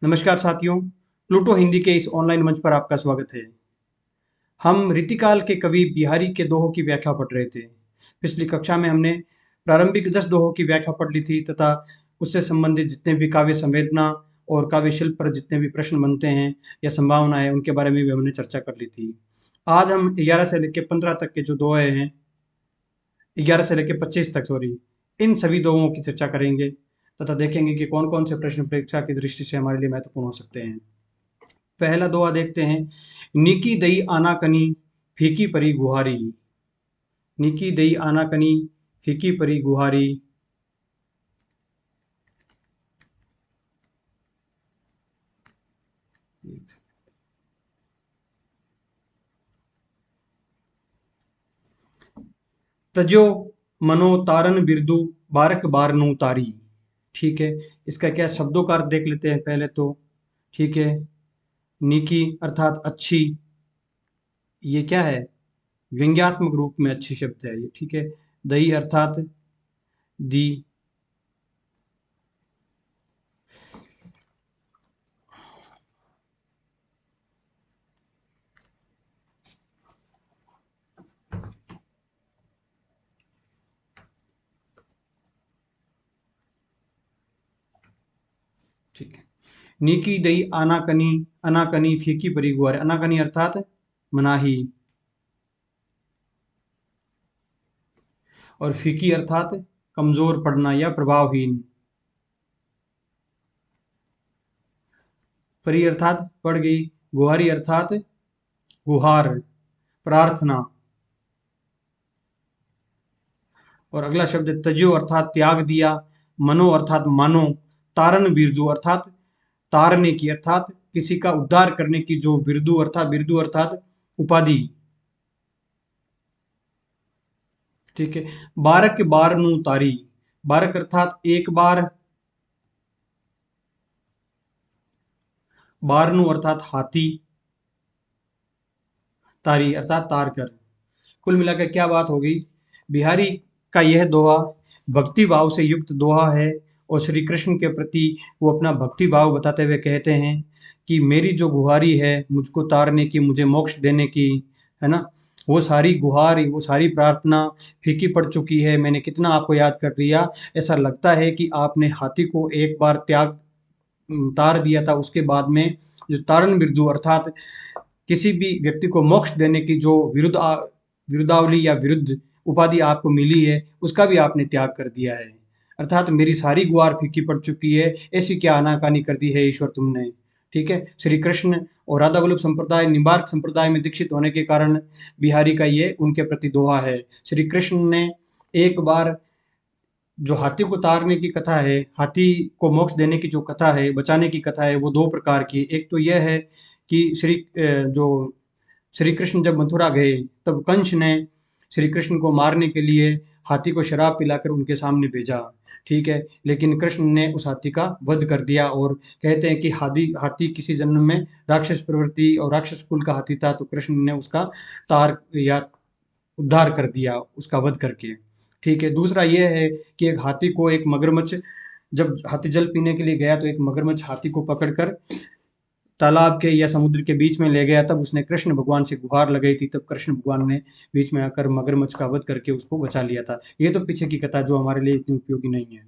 नमस्कार साथियों, प्लूटो हिंदी के इस ऑनलाइन मंच पर आपका स्वागत है। हम रीतिकाल के कवि बिहारी के दोहों की व्याख्या पढ़ रहे थे। पिछली कक्षा में हमने प्रारंभिक 10 दोहों की व्याख्या पढ़ ली थी तथा उससे संबंधित जितने भी काव्य संवेदना और काव्य शिल्प पर जितने भी प्रश्न बनते हैं या संभावना है उनके बारे में भी हमने चर्चा कर ली थी। आज हम 11 से लेकर 15 तक के जो दोहे हैं, 11 से लेकर 25 तक इन सभी दोहों की चर्चा करेंगे तथा देखेंगे कि कौन कौन से प्रश्न परीक्षा की दृष्टि से हमारे लिए महत्वपूर्ण हो सकते हैं। पहला दोहा देखते हैं। निकी दई आनाकनी फीकी परी गुहारी। निकी दई आनाकनी फीकी परी गुहारी। तजो मनो तारन बिरदु बारक बारनू तारी। ठीक है, इसका क्या शब्दों का अर्थ देख लेते हैं पहले तो। ठीक है, निकी अर्थात अच्छी, ये क्या है, व्यंग्यात्मक रूप में अच्छी शब्द है ये। ठीक है, दही अर्थात दी। ठीक है, नीकी दई आनाकनी, अनाकनी फीकी परी गुहार। अनाकनी अर्थात मनाही और फीकी अर्थात कमजोर पड़ना या प्रभावहीन। परी अर्थात पड़ गई, गुहारी अर्थात गुहार, प्रार्थना। और अगला शब्द तजो अर्थात त्याग दिया, मनो अर्थात मानो, तारन बिरदु अर्थात तारने की, अर्थात किसी का उद्धार करने की जो बिरदु अर्थात उपाधि। ठीक है, बारक बार नु तारी। बारक अर्थात एक बार, बारनू अर्थात हाथी, तारी अर्थात तार कर। कुल मिलाकर क्या बात हो गई, बिहारी का यह दोहा भक्ति भाव से युक्त दोहा है और श्री कृष्ण के प्रति वो अपना भक्ति भाव बताते हुए कहते हैं कि मेरी जो गुहारी है मुझको तारने की, मुझे मोक्ष देने की, है ना, वो सारी गुहार, वो सारी प्रार्थना फीकी पड़ चुकी है। मैंने कितना आपको याद कर लिया, ऐसा लगता है कि आपने हाथी को एक बार तार दिया था, उसके बाद में जो तारण बिरदु अर्थात किसी भी व्यक्ति को मोक्ष देने की जो विरुद्धावली या विरुद्ध उपाधि आपको मिली है उसका भी आपने त्याग कर दिया है। अर्थात मेरी सारी गुहार फीकी पड़ चुकी है, ऐसी क्या आनाकानी कर दी है ईश्वर तुमने। ठीक है, श्री कृष्ण और राधा वल्लभ संप्रदाय, निम्बार्क संप्रदाय में दीक्षित होने के कारण बिहारी का ये उनके प्रति दोहा है। श्री कृष्ण ने एक बार जो हाथी को तारने की कथा है, हाथी को मोक्ष देने की जो कथा है, बचाने की कथा है, वो दो प्रकार की। एक तो यह है कि जो श्री कृष्ण जब मथुरा गए तब कंस ने श्री कृष्ण को मारने के लिए हाथी को शराब पिलाकर उनके सामने भेजा। ठीक है, लेकिन कृष्ण ने उस हाथी का वध कर दिया और कहते हैं कि हाथी किसी जन्म में राक्षस प्रवृत्ति और राक्षस कुल का हाथी था, तो कृष्ण ने उसका तार या उद्धार कर दिया उसका वध करके। ठीक है, दूसरा ये है कि एक हाथी को एक मगरमच्छ, जब हाथी जल पीने के लिए गया तो एक मगरमच्छ हाथी को पकड़कर तालाब के या समुद्र के बीच में ले गया, तब उसने कृष्ण भगवान से गुहार लगाई थी, तब कृष्ण भगवान ने बीच में आकर मगरमच्छ का वध करके उसको बचा लिया था। ये तो पीछे की कथा जो हमारे लिए इतनी उपयोगी नहीं है।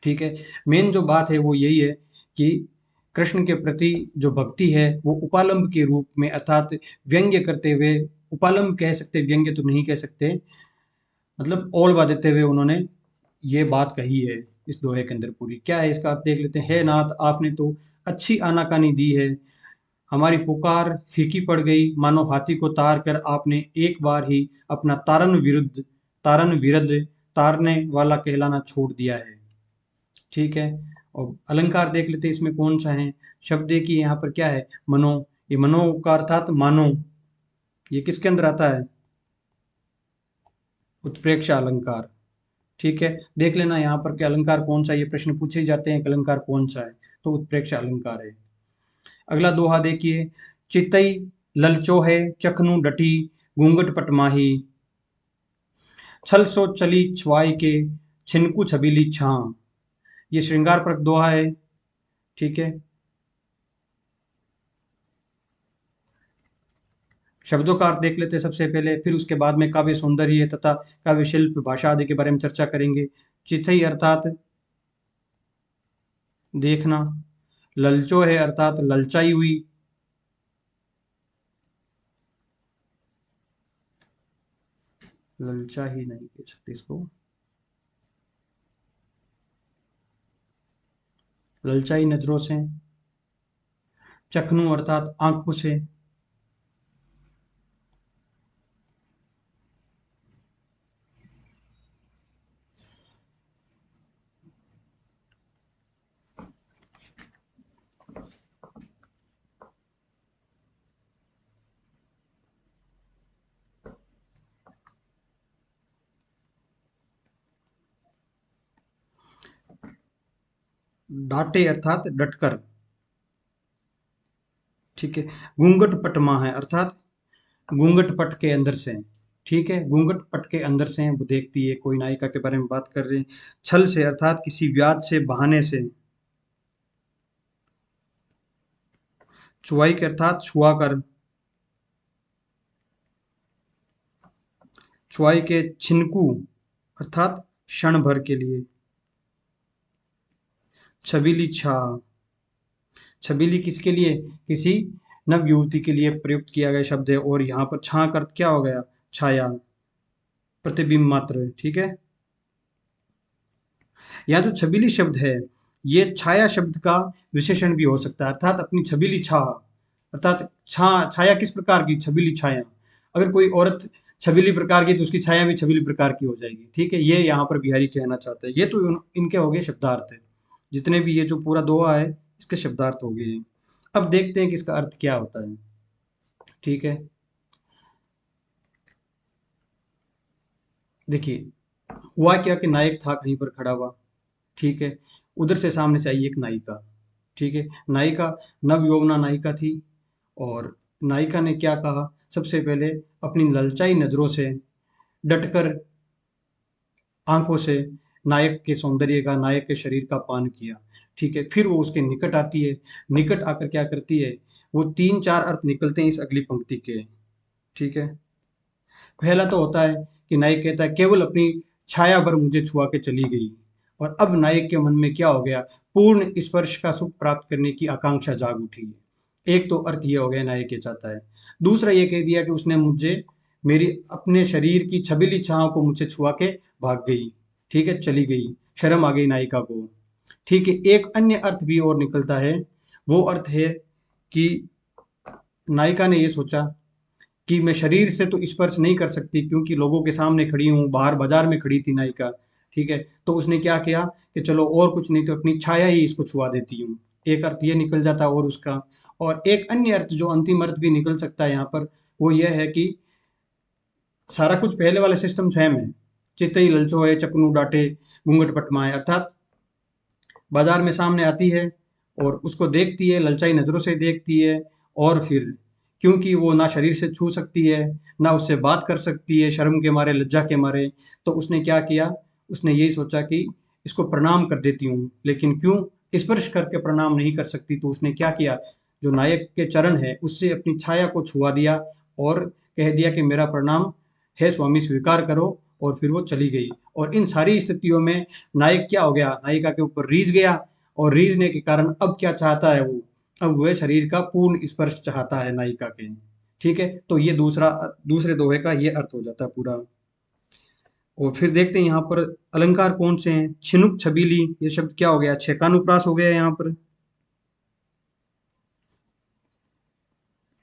ठीक है, मेन जो बात है वो यही है कि कृष्ण के प्रति जो भक्ति है वो उपालंब के रूप में, अर्थात व्यंग्य करते हुए, उपालंब कह सकते, व्यंग्य तो नहीं कह सकते, मतलब ओलवा देते हुए उन्होंने ये बात कही है इस दोहे के अंदर। पूरी क्या है इसका अर्थ देख लेते हैं। हे नाथ, आपने तो अच्छी आनाकानी दी है, हमारी पुकार फीकी पड़ गई, मानो हाथी को तार कर आपने एक बार ही अपना तारन विरुद्ध तारने वाला कहलाना छोड़ दिया है। ठीक है, और अलंकार देख लेते हैं इसमें कौन सा है। शब्द की यहाँ पर क्या है, मनो। ये मनो का अर्थात मानो, ये किसके अंदर आता है, उत्प्रेक्षा अलंकार। ठीक है, देख लेना यहाँ पर के अलंकार कौन सा है, ये प्रश्न पूछे जाते हैं कि अलंकार कौन सा है, तो उत्प्रेक्षा अलंकार है। अगला दोहा देखिए। चितई ललचो है चखनू डटी घूंघट पटमाही। छल सो चली छुआई के छिनकू छबीली छां। ये श्रृंगार परक दोहा है। ठीक है, शब्दों का अर्थ देख लेते हैं सबसे पहले, फिर उसके बाद में काव्य सौंदर्य तथा काव्य शिल्प, भाषा आदि के बारे में चर्चा करेंगे। चिथई अर्थात देखना, ललचो है अर्थात ललचाई हुई, ललचा ही नहीं कह सकते इसको, ललचाई नजरों से। चखनू अर्थात आंखों से। डांटे अर्थात डटकर। ठीक है। घूंघट पटमा है अर्थात घूंघट पट के अंदर से। ठीक है, घूंघट पट के अंदर से वो देखती है, कोई नायिका के बारे में बात कर रहे हैं। छल से अर्थात किसी व्याज से, बहाने से। छुआई के अर्थात छुआ कर। छुआई के छिनकू अर्थात क्षण भर के लिए। छबीली छा, छबीली किसके लिए, किसी नव युवती के लिए प्रयुक्त किया गया शब्द है, और यहाँ पर छा का अर्थ क्या हो गया, छाया, प्रतिबिंब मात्र। ठीक है। यहाँ जो छबीली शब्द है, ये छाया शब्द का विशेषण भी हो सकता है, अर्थात अपनी छबीली छा, अर्थात छाया किस प्रकार की, छबीली छाया। अगर कोई औरत छबीली प्रकार की तो उसकी छाया भी छबीली प्रकार की हो जाएगी। ठीक है, ये यहाँ पर बिहारी कहना चाहते हैं। ये तो इनके हो गए शब्दार्थ है, जितने भी ये जो पूरा दोहा है इसके शब्दार्थ हो गए। अब देखते हैं कि इसका अर्थ क्या होता है। ठीक है, देखिए हुआ क्या कि नायक था कहीं पर खड़ा हुआ। ठीक है, उधर से सामने से आई एक नायिका। ठीक है, नायिका नव यौवना नायिका थी, और नायिका ने क्या कहा, सबसे पहले अपनी ललचाई नजरों से, डटकर आंखों से नायक के सौंदर्य का, नायक के शरीर का पान किया। ठीक है, फिर वो उसके निकट आती है। निकट आकर क्या करती है, वो तीन चार अर्थ निकलते हैं इस अगली पंक्ति के। ठीक है, पहला तो होता है कि नायक कहता है केवल अपनी छाया भर मुझे छुआ के चली गई, और अब नायक के मन में क्या हो गया, पूर्ण स्पर्श का सुख प्राप्त करने की आकांक्षा जाग उठी है। एक तो अर्थ ये हो गया नायक ये चाहता है। दूसरा ये कह दिया कि उसने मुझे, मेरी अपने शरीर की छबीली छाओं को मुझसे छुआ के भाग गई। ठीक है, चली गई, शर्म आ गई नायिका को। ठीक है, एक अन्य अर्थ भी और निकलता है। वो अर्थ है कि नायिका ने ये सोचा कि मैं शरीर से तो स्पर्श नहीं कर सकती, क्योंकि लोगों के सामने खड़ी हूँ, बाहर बाजार में खड़ी थी नायिका। ठीक है, तो उसने क्या किया कि चलो और कुछ नहीं तो अपनी छाया ही इसको छुआ देती हूँ। एक अर्थ ये निकल जाता और उसका, और एक अन्य अर्थ जो अंतिम अर्थ भी निकल सकता है यहाँ पर, वो यह है कि सारा कुछ पहले वाले सिस्टम सेम है। चितई ललचो है, चपनू डांटे, घूंघट पटमाए, अर्थात बाजार में सामने आती है और उसको देखती है, ललचाई नजरों से देखती है, और फिर क्योंकि वो ना शरीर से छू सकती है, ना उससे बात कर सकती है, शर्म के मारे, लज्जा के मारे, तो उसने क्या किया, उसने यही सोचा कि इसको प्रणाम कर देती हूँ। लेकिन क्यों स्पर्श करके प्रणाम नहीं कर सकती, तो उसने क्या किया, जो नायक के चरण है उससे अपनी छाया को छुआ दिया, और कह दिया कि मेरा प्रणाम है स्वामी, स्वीकार करो। और फिर वो चली गई। और इन सारी स्थितियों में नायक क्या हो गया, नायिका के ऊपर रीझ गया, और रीझने के कारण अब क्या चाहता है वो, अब वह शरीर का पूर्ण स्पर्श चाहता है नायिका के। ठीक है, तो ये दूसरे दोहे का ये अर्थ हो जाता है पूरा। और फिर देखते हैं यहाँ पर अलंकार कौन से हैं। छिनुक छबीली, ये शब्द क्या हो गया, छेकानुप्रास हो गया यहाँ पर।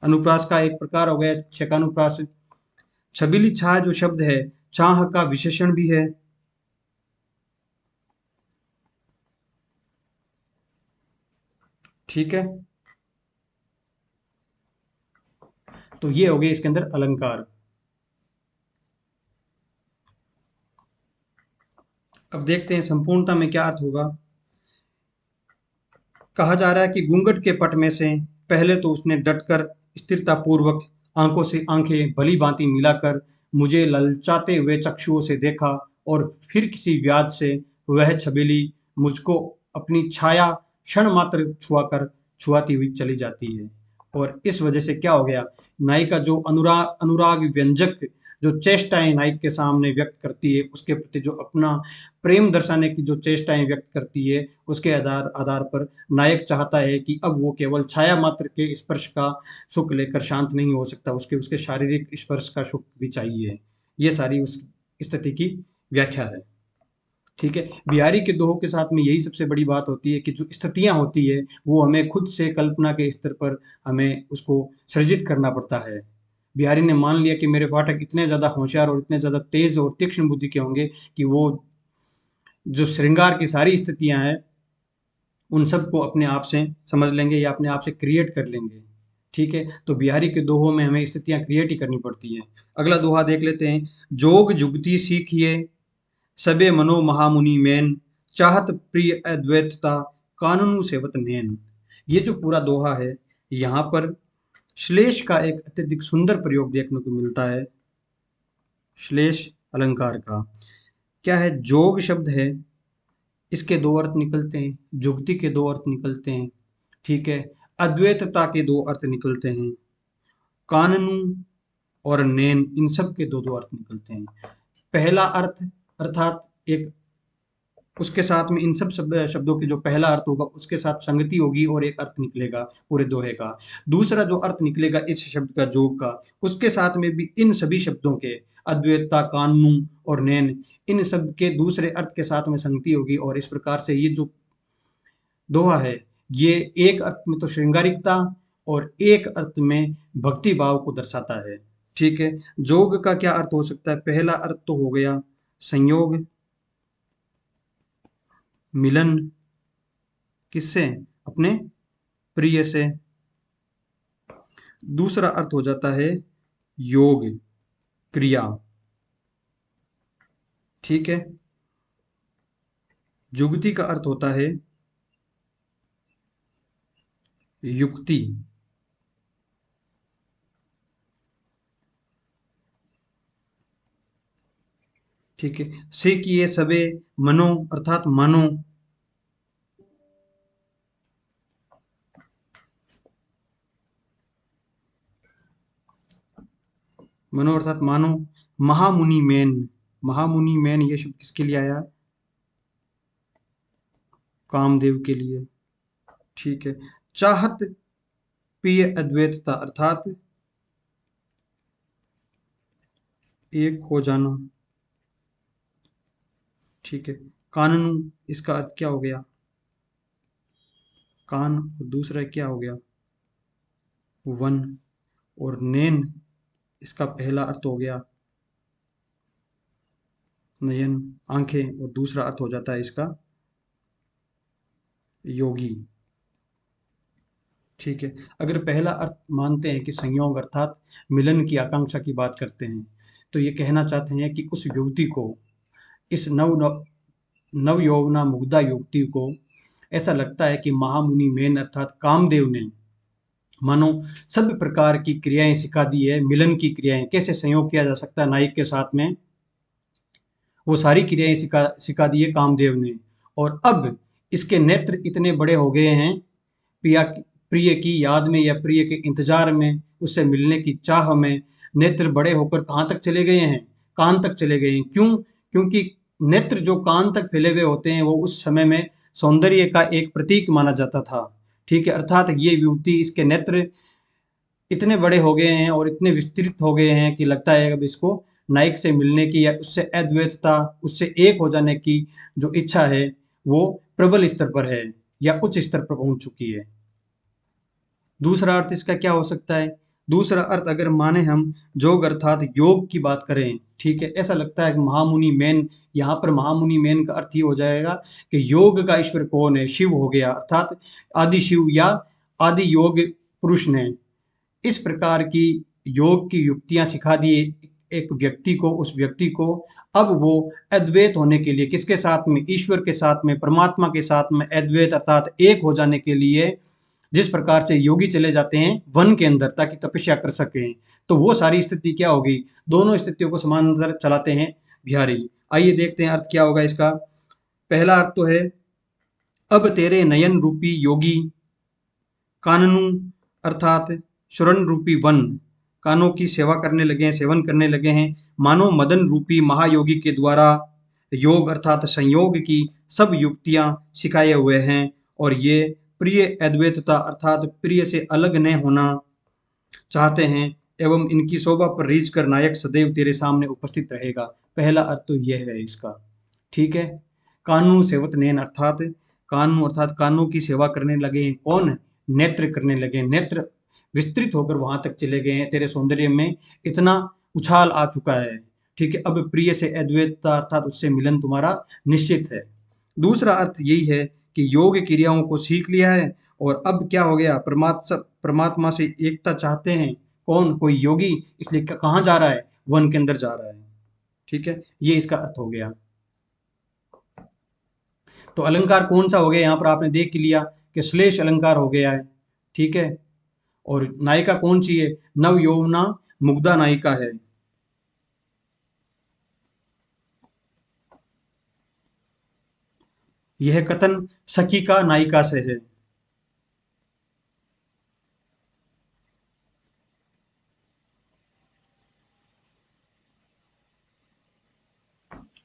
अनुप्रास का एक प्रकार हो गया छेकानुप्रास। छबीली छाया जो शब्द है, छाह का विशेषण भी है। ठीक है, तो ये हो गए इसके अंदर अलंकार। अब देखते हैं संपूर्णता में क्या अर्थ होगा। कहा जा रहा है कि घूंघट के पट में से पहले तो उसने डटकर, स्थिरता पूर्वक, आंखों से आंखें भली भांति मिलाकर मुझे ललचाते हुए चक्षुओं से देखा, और फिर किसी व्याज से वह छबीली मुझको अपनी छाया क्षण मात्र छुआकर छुआती हुई चली जाती है। और इस वजह से क्या हो गया, नायिका जो अनुराग अनुराग व्यंजक जो चेष्टाएं नायक के सामने व्यक्त करती है, उसके प्रति जो अपना प्रेम दर्शाने की जो चेष्टाएं व्यक्त करती है, उसके आधार आधार पर नायक चाहता है कि अब वो केवल छाया मात्र के स्पर्श का सुख लेकर शांत नहीं हो सकता, उसके उसके शारीरिक स्पर्श का सुख भी चाहिए। ये सारी उस स्थिति की व्याख्या है। ठीक है, बिहारी के दोहों के साथ में यही सबसे बड़ी बात होती है कि जो स्थितियां होती है वो हमें खुद से कल्पना के स्तर पर हमें उसको सृजित करना पड़ता है। बिहारी ने मान लिया कि मेरे पाठक इतने ज़्यादा होशियार और इतने ज़्यादा तेज और तीक्ष्ण बुद्धि के होंगे कि वो जो श्रृंगार की सारी स्थितियां हैं उन सबको अपने आप से समझ लेंगे या अपने आप से क्रिएट कर लेंगे। ठीक है, तो बिहारी के दोहों में हमें स्थितियां क्रिएट ही करनी पड़ती हैं। अगला दोहा देख लेते हैं। जोग जुगति सीखिए सबे मनो महामुनि मैन, चाहत प्रिय अद्वैतता कानूनु सेवत नैन। ये जो पूरा दोहा है, यहाँ पर श्लेष का एक अत्यधिक सुंदर प्रयोग देखने को मिलता है। श्लेष अलंकार का क्या है, जोग शब्द है, इसके दो अर्थ निकलते हैं, जुगति के दो अर्थ निकलते हैं। ठीक है, अद्वैतता के दो अर्थ निकलते हैं, कानूनु और नैन, इन सब के दो दो अर्थ निकलते हैं। पहला अर्थ अर्थात एक उसके साथ में इन सब शब्दों के जो पहला अर्थ होगा उसके साथ संगति होगी और एक अर्थ निकलेगा पूरे दोहे का। दूसरा जो अर्थ निकलेगा इस शब्द का जोग का, उसके साथ में भी इन सभी शब्दों के अद्वैतता, कानून और नैन, इन सब के दूसरे अर्थ के साथ में संगति होगी और इस प्रकार से ये जो दोहा है ये एक अर्थ में तो श्रृंगारिकता और एक अर्थ में भक्ति भाव को दर्शाता है। ठीक है, जोग का क्या अर्थ हो सकता है, पहला अर्थ तो हो गया संयोग, मिलन, किससे, अपने प्रिय से। दूसरा अर्थ हो जाता है योग, क्रिया। ठीक है, जुगति का अर्थ होता है युक्ति। ठीक है, से किए सबे मनो अर्थात मानो, मनो अर्थात मानो। महामुनि मैन, महामुनि मैन ये शब्द किसके लिए आया, कामदेव के लिए। ठीक है, चाहत प्रिय अद्वैतता अर्थात एक हो जाना। ठीक है, कानून, इसका अर्थ क्या हो गया, कान, और दूसरा क्या हो गया, वन। और नैन, इसका पहला अर्थ हो गया नयन, आंखें, और दूसरा अर्थ हो जाता है इसका योगी। ठीक है, अगर पहला अर्थ मानते हैं कि संयोग अर्थात मिलन की आकांक्षा की बात करते हैं, तो ये कहना चाहते हैं कि उस युवती को, इस नव यौवना मुग्धा युवती को ऐसा लगता है कि महामुनि मैन अर्थात कामदेव ने मानो सब प्रकार की क्रियाएं सिखा दी है, मिलन की क्रियाएं, कैसे संयोग किया जा सकता है नायक के साथ में, वो सारी क्रियाएं सिखा सिखा दी है कामदेव ने। और अब इसके नेत्र इतने बड़े हो गए हैं, प्रिया प्रिय की याद में या प्रिय के इंतजार में, उससे मिलने की चाह में नेत्र बड़े होकर कहाँ तक चले गए हैं, कान तक चले गए हैं। क्यों, क्योंकि नेत्र जो कान तक फैले हुए होते हैं वो उस समय में सौंदर्य का एक प्रतीक माना जाता था। ठीक है, अर्थात ये युवती, इसके नेत्र इतने बड़े हो गए हैं और इतने विस्तृत हो गए हैं कि लगता है अब इसको नायक से मिलने की या उससे अद्वैतता, उससे एक हो जाने की जो इच्छा है वो प्रबल स्तर पर है या उच्च स्तर पर पहुंच चुकी है। दूसरा अर्थ इसका क्या हो सकता है, दूसरा अर्थ अगर माने हम जोग अर्थात योग की बात करें, ठीक है, ऐसा लगता है कि महामुनि मैन, यहाँ पर महामुनि मैन का अर्थ ये हो जाएगा कि योग का ईश्वर कौन है, शिव हो गया, अर्थात आदि शिव या आदि योग पुरुष ने इस प्रकार की योग की युक्तियां सिखा दी एक व्यक्ति को, उस व्यक्ति को। अब वो अद्वैत होने के लिए किसके साथ में, ईश्वर के साथ में, परमात्मा के साथ में अद्वैत अर्थात एक हो जाने के लिए जिस प्रकार से योगी चले जाते हैं वन के अंदर ताकि तपस्या कर सकें, तो वो सारी स्थिति क्या होगी, दोनों स्थितियों को समानांतर चलाते हैं बिहारी। आइए देखते हैं अर्थ क्या होगा इसका। पहला अर्थ तो है अब तेरे नयन रूपी योगी, काननू अर्थात श्रवण रूपी वन, कानों की सेवा करने लगे हैं, सेवन करने लगे हैं। मानो मदन रूपी महायोगी के द्वारा योग अर्थात संयोग की सब युक्तियां सिखाए हुए हैं, और ये प्रिय अद्वैतता अर्थात प्रिय से अलग न होना चाहते हैं, एवं इनकी शोभा पर रीझ कर नायक सदैव तेरे सामने उपस्थित रहेगा। पहला अर्थ तो यह है इसका। ठीक है। कानून सेवत नैन अर्थात कानों की सेवा करने लगे हैं। कौन? नेत्र करने लगे हैं। नेत्र विस्तृत होकर वहां तक चले गए हैं, तेरे सौंदर्य में इतना उछाल आ चुका है। ठीक है। अब प्रिय से अद्वैतता अर्थात उससे मिलन तुम्हारा निश्चित है। दूसरा अर्थ यही है कि योग क्रियाओं को सीख लिया है, और अब क्या हो गया, परमात्मा से एकता चाहते हैं। कौन? कोई योगी। इसलिए कहाँ जा रहा है? वन के अंदर जा रहा है। ठीक है। ये इसका अर्थ हो गया। तो अलंकार कौन सा हो गया यहाँ पर आपने देख लिया कि श्लेष अलंकार हो गया है। ठीक है। और नायिका कौन सी है? नव यौवना मुग्धा नायिका है। यह कथन सखी का नायिका से है।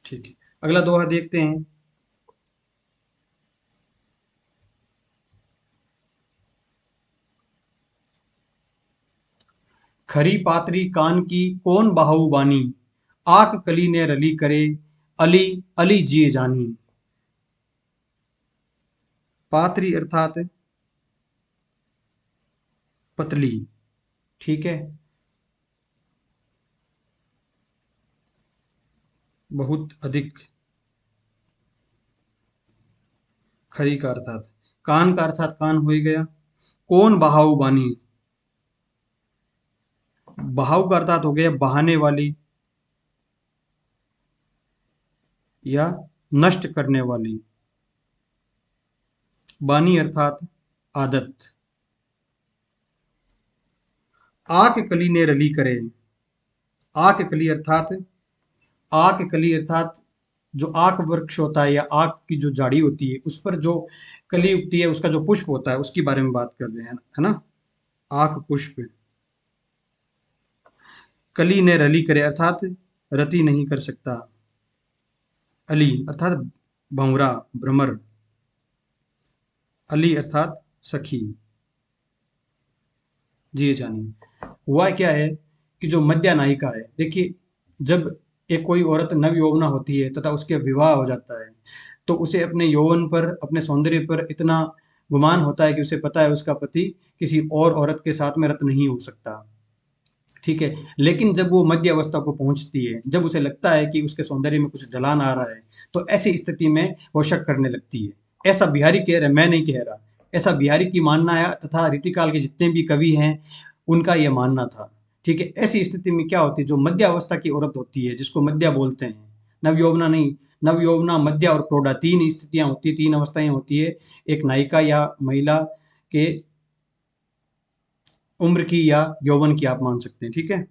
ठीक है। अगला दोहा देखते हैं। खरी पात्री कान की कौन बाहु बानी, आक कली ने रली करे, अली अली जिए जानी। पात्री अर्थात पतली। ठीक है। बहुत अधिक। खरी का अर्थात कान का अर्थात कान हो ही गया। कौन बहाऊ बानी, बहाऊ का अर्थात हो गया बहाने वाली या नष्ट करने वाली। बानी अर्थात आदत। आक कली ने रली करे। आक कली अर्थात आक कली अर्थात जो आक वृक्ष होता है या आक की जो झाड़ी होती है उस पर जो कली उगती है, उसका जो पुष्प होता है उसके बारे में बात कर रहे हैं, है ना। आक पुष्प। कली ने रली करे अर्थात रति नहीं कर सकता। अली अर्थात भंवरा, भ्रमर। अली अर्थात सखी। जी जानिए। हुआ क्या है कि जो मध्या नायिका है, देखिए, जब एक कोई औरत नव यौवना होती है तथा उसके विवाह हो जाता है, तो उसे अपने यौवन पर, अपने सौंदर्य पर इतना गुमान होता है कि उसे पता है उसका पति किसी और औरत के साथ में रत नहीं हो सकता। ठीक है। लेकिन जब वो मध्य अवस्था को पहुंचती है, जब उसे लगता है कि उसके सौंदर्य में कुछ ढलान आ रहा है, तो ऐसी स्थिति में वो शक करने लगती है। ऐसा बिहारी कह रहे, मैं नहीं कह रहा। ऐसा बिहारी की मानना है तथा रीतिकाल के जितने भी कवि हैं उनका यह मानना था। ठीक है। ऐसी स्थिति में क्या होती है, जो मध्य अवस्था की औरत होती है जिसको मध्या बोलते हैं, नवयौवना नहीं। नवयौवना, मध्या और प्रौढ़ा तीन स्थितियां होती है, तीन अवस्थाएं होती है एक नायिका या महिला के उम्र की या यौवन की, आप मान सकते हैं। ठीक है।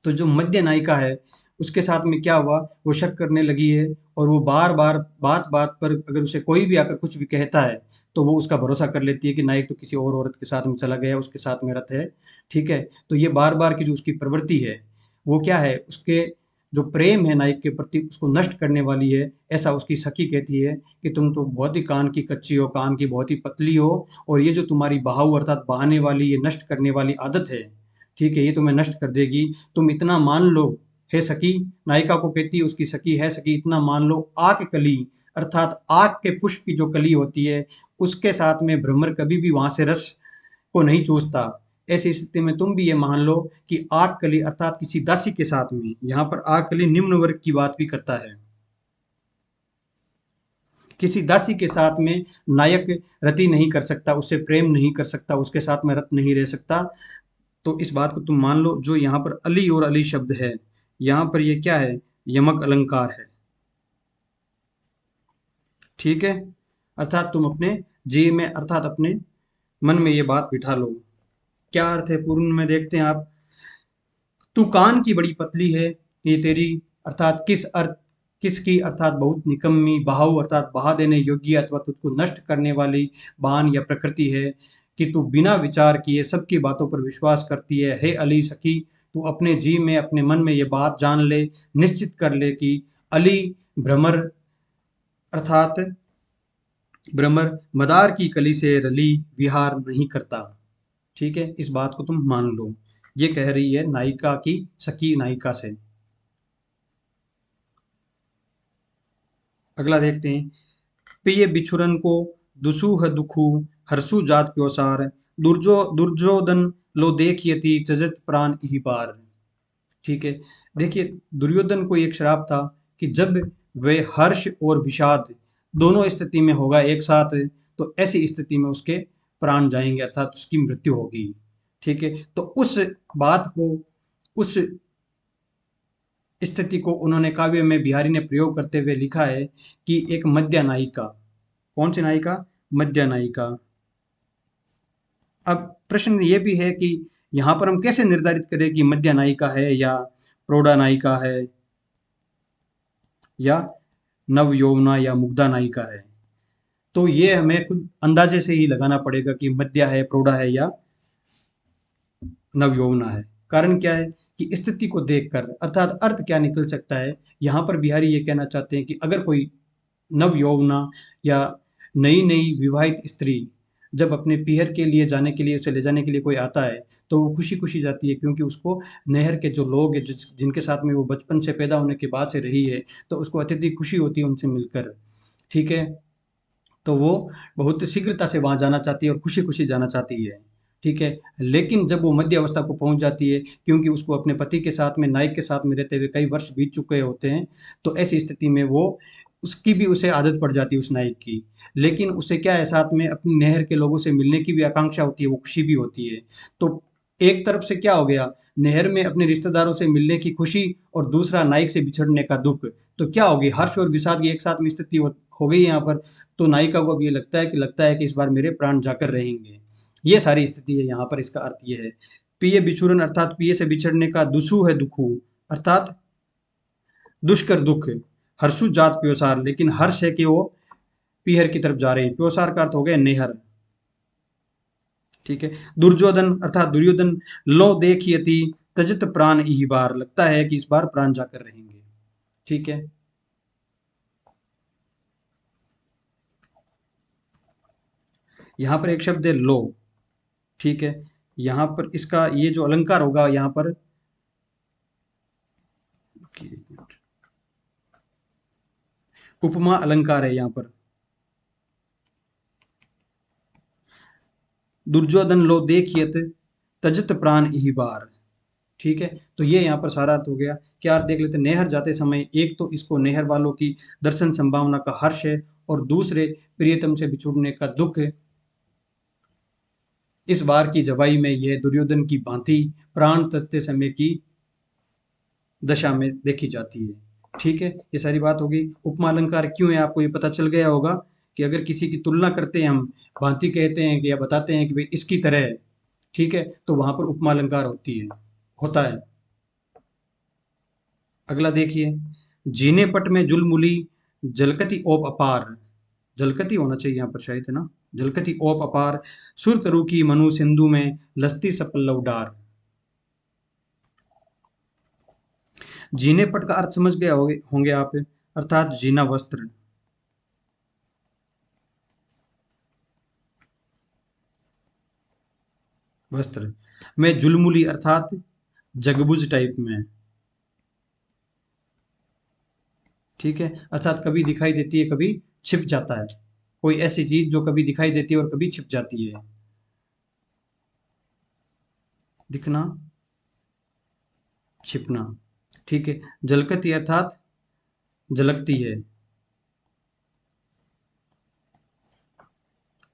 तो जो मध्य नायिका है उसके साथ में क्या हुआ, वो शक करने लगी है, और वो बार बार बात बात पर अगर उसे कोई भी आकर कुछ भी कहता है तो वो उसका भरोसा कर लेती है कि नायक तो किसी और औरत के साथ में चला गया, उसके साथ में रत है। ठीक है। तो ये बार बार की जो उसकी प्रवृत्ति है वो क्या है, उसके जो प्रेम है नायक के प्रति उसको नष्ट करने वाली है। ऐसा उसकी सखी कहती है कि तुम तो बहुत ही कान की कच्ची हो, कान की बहुत ही पतली हो, और ये जो तुम्हारी बहाव अर्थात बहाने वाली, ये नष्ट करने वाली आदत है, ठीक है, ये तुम्हें नष्ट कर देगी। तुम इतना मान लो हे सखी, नायिका को कहती है उसकी सखी, है सखी, इतना मान लो, आक कली अर्थात आक के पुष्प की जो कली होती है उसके साथ में भ्रमर कभी भी वहां से रस को नहीं चूसता। ऐसी स्थिति में तुम भी ये मान लो कि आक कली अर्थात किसी दासी के साथ में, यहाँ पर आक कली निम्न वर्ग की बात भी करता है, किसी दासी के साथ में नायक रति नहीं कर सकता, उससे प्रेम नहीं कर सकता, उसके साथ में रत नहीं रह सकता। तो इस बात को तुम मान लो। जो यहाँ पर अली और अली शब्द है, यहाँ पर ये क्या है, यमक अलंकार है। ठीक है। अर्थात तुम अपने जी में अर्थात अपने मन में ये बात बिठा लो। क्या अर्थ है पूर्ण में देखते हैं आप। तू कान की बड़ी पतली है, ये तेरी अर्थात किस अर्थ, किसकी अर्थात बहुत निकम्मी, बहाऊ अर्थात बहा देने योग्य अथवा तुझको नष्ट करने वाली बान या प्रकृति है। कि तू बिना विचार किए सबकी बातों पर विश्वास करती है। हे अली सखी, तू अपने जी में, अपने मन में ये बात जान ले, निश्चित कर ले कि अली भ्रमर अर्थात भ्रमर मदार की कली से रली विहार नहीं करता। ठीक है, इस बात को तुम मान लो। ये कह रही है नायिका की सखी नायिका से। अगला देखते हैं। प्रिय बिछुरन को दुसूह दुखु हर्षु जात प्योसार दुर्योधन लो देखियति त्यजत प्राण इहि बार। ठीक है, देखिए दुर्योधन को एक श्राप था कि जब वे हर्ष और विषाद दोनों स्थिति में होगा एक साथ, तो ऐसी स्थिति में उसके प्राण जाएंगे अर्थात उसकी मृत्यु होगी। ठीक है, तो उस बात को, उस स्थिति को उन्होंने काव्य में बिहारी ने प्रयोग करते हुए लिखा है कि एक मध्य नायिका। कौन सी नायिका? मध्य नायिका। अब प्रश्न ये भी है कि यहाँ पर हम कैसे निर्धारित करें कि मध्य नायिका है या प्रौढ़ा नायिका है या नव यौवना या मुग्धा नायिका है? तो ये हमें खुद अंदाजे से ही लगाना पड़ेगा कि मध्य है, प्रौढ़ा है या नव यौवना है। कारण क्या है कि स्थिति को देखकर अर्थात अर्थ क्या निकल सकता है। यहाँ पर बिहारी ये कहना चाहते हैं कि अगर कोई नव यौवना या नई नई विवाहित स्त्री जब अपने पीहर के लिए जाने के लिए, उसे ले जाने के लिए कोई आता है, तो वो खुशी खुशी जाती है, क्योंकि उसको नहर के जो लोग हैं जिनके साथ में वो बचपन से पैदा होने के बाद से रही है, तो उसको अत्यधिक खुशी होती है उनसे मिलकर। ठीक है, तो वो बहुत शीघ्रता से वहाँ जाना चाहती है और खुशी खुशी जाना चाहती है। ठीक है, लेकिन जब वो मध्य अवस्था को पहुंच जाती है, क्योंकि उसको अपने पति के साथ में, नायक के साथ में रहते हुए कई वर्ष बीत चुके होते हैं, तो ऐसी स्थिति में वो, उसकी भी उसे आदत पड़ जाती है उस नायक की। लेकिन उसे क्या है, साथ में अपनी नहर के लोगों से मिलने की भी आकांक्षा होती है, वो खुशी भी होती है। तो एक तरफ से क्या हो गया, नहर में अपने रिश्तेदारों से मिलने की खुशी और दूसरा नायक से बिछड़ने का दुख। तो क्या होगी, हर्ष और विषाद की एक साथ में स्थिति हो गई यहाँ पर। तो नायिका को अब ये लगता है कि इस बार मेरे प्राण जाकर रहेंगे। ये सारी स्थिति है यहाँ पर। इसका अर्थ ये है, पिय बिछुरन अर्थात पिय से बिछड़ने का, दुसु है दुखु अर्थात दुष्कर दुख, हर्षु जात प्योसार, लेकिन हर्ष है कि वो पीहर की तरफ जा रहे हैं। प्योसार का अर्थ हो गया नेहर। ठीक है, दुर्योधन अर्थात दुर्योधन लो देखियति तजत प्राण इहि बार, लगता है कि इस बार प्राण जाकर रहेंगे। ठीक है, यहाँ पर एक शब्द है लो। ठीक है, यहाँ पर इसका ये जो अलंकार होगा यहाँ पर, उपमा अलंकार है यहाँ पर। दुर्योधन लो देखियत तजत प्राण इहि बार। ठीक है, तो ये यहाँ पर सारा अर्थ हो गया। क्या अर्थ देख लेते हैं। नहर जाते समय एक तो इसको नहर वालों की दर्शन संभावना का हर्ष है, और दूसरे प्रियतम से बिछुड़ने का दुख है। इस बार की जवाई में यह दुर्योधन की भांति प्राण त्यजते समय की दशा में देखी जाती है। ठीक है, ये सारी बात होगी। उपमा अलंकार क्यों है, आपको ये पता चल गया होगा कि अगर किसी की तुलना करते हैं हम, भांति कहते हैं कि या बताते हैं कि भाई इसकी तरह है, ठीक है, तो वहां पर उपमा अलंकार होता है। अगला देखिए, जीने पट में जुलमुली जलकति ओप अपार, जलकति होना चाहिए यहाँ पर शायद, है ना, जलकति ओप अपार, सुर तरु की मनु सिंधु में लस्ती सपल्लव डार। जीने पट का अर्थ समझ गए होंगे आप, अर्थात जीना वस्त्र। वस्त्र में जुलमुली अर्थात जगबुज टाइप में। ठीक है, अर्थात कभी दिखाई देती है, कभी छिप जाता है। कोई ऐसी चीज जो कभी दिखाई देती है और कभी छिप जाती है। दिखना, छिपना। ठीक है, जलकती अर्थात झलकती है।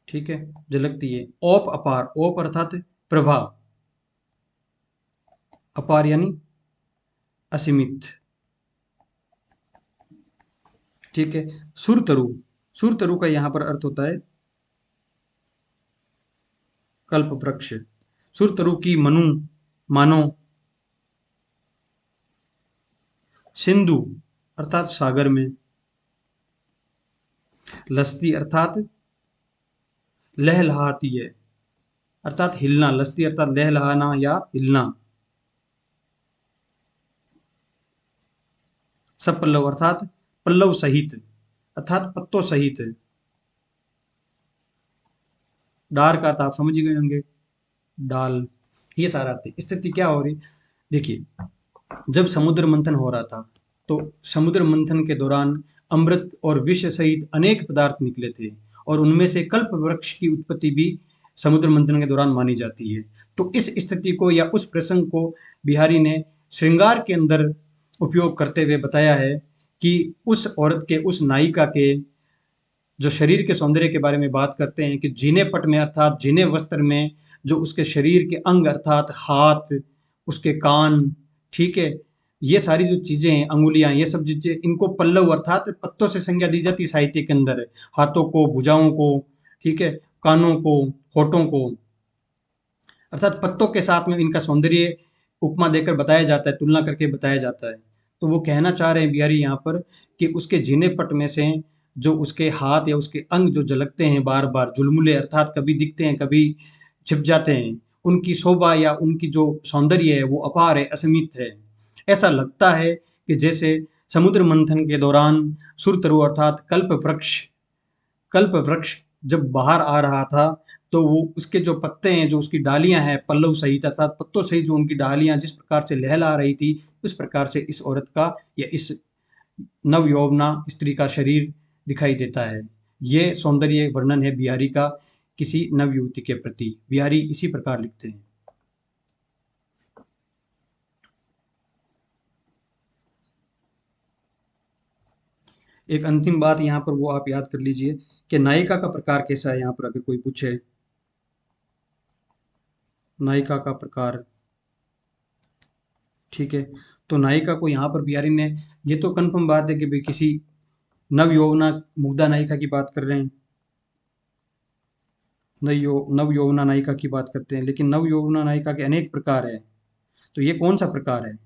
ठीक है, झलकती है। ओप अपार, ओप अर्थात प्रभा, अपार यानी असीमित। ठीक है, सुरतरु, सुरतरु का यहाँ पर अर्थ होता है कल्प वृक्ष। सुरतरु की मनु मानो सिंधु अर्थात सागर में, लस्ती अर्थात लहलहाती है। अर्थात हिलना, लस्ती अर्थात लहलहाना या हिलना। सब पल्लव अर्थात पल्लव सहित अर्थात पत्तों सहित। डार का अर्थ आप समझ गए होंगे, डाल, ये सारा अर्थ है। स्थिति क्या हो रही, देखिए, जब समुद्र मंथन हो रहा था तो समुद्र मंथन के दौरान अमृत और विष सहित अनेक पदार्थ निकले थे, और उनमें से कल्प वृक्ष की उत्पत्ति भी समुद्र मंथन के दौरान मानी जाती है। तो इस स्थिति को या उस प्रसंग को बिहारी ने श्रृंगार के अंदर उपयोग करते हुए बताया है कि उस औरत के, उस नायिका के जो शरीर के सौंदर्य के बारे में बात करते हैं कि जीने पट में अर्थात जीने वस्त्र में जो उसके शरीर के अंग अर्थात हाथ, उसके कान, ठीक है, ये सारी जो चीजें हैं, अंगुलियां, ये सब चीजें, इनको पल्लव अर्थात पत्तों से संज्ञा दी जाती है साहित्य के अंदर। हाथों को, भुजाओं को, ठीक है, कानों को, होठों को, अर्थात पत्तों के साथ में इनका सौंदर्य उपमा देकर बताया जाता है, तुलना करके बताया जाता है। तो वो कहना चाह रहे हैं बिहारी यहाँ पर कि उसके जीने पट में से जो उसके हाथ या उसके अंग जो झलकते हैं बार बार, झुलमुले अर्थात कभी दिखते हैं कभी छिप जाते हैं, उनकी शोभा या उनकी जो सौंदर्य है वो अपार है, असीमित है। ऐसा लगता है कि जैसे समुद्र मंथन के दौरान सुरतरु अर्थात कल्प वृक्ष जब बाहर आ रहा था तो वो उसके जो पत्ते हैं, जो उसकी डालियां हैं पल्लव सहित अर्थात पत्तों सहित, जो उनकी डालियां जिस प्रकार से लहला रही थी, उस प्रकार से इस औरत का या इस नव यौवना स्त्री का शरीर दिखाई देता है। ये सौंदर्य वर्णन है बिहारी का किसी नव युवती के प्रति। बिहारी इसी प्रकार लिखते हैं। एक अंतिम बात यहाँ पर वो आप याद कर लीजिए कि नायिका का प्रकार कैसा है। यहाँ पर अगर कोई पूछे नायिका का प्रकार, ठीक है, तो नायिका को यहाँ पर बिहारी ने, ये तो कन्फर्म बात है कि भाई किसी नव यौवना मुग्धा नायिका की बात कर रहे हैं, नव यौवना नायिका की बात करते हैं, लेकिन नव यौवना नायिका के अनेक प्रकार है। तो ये कौन सा प्रकार है?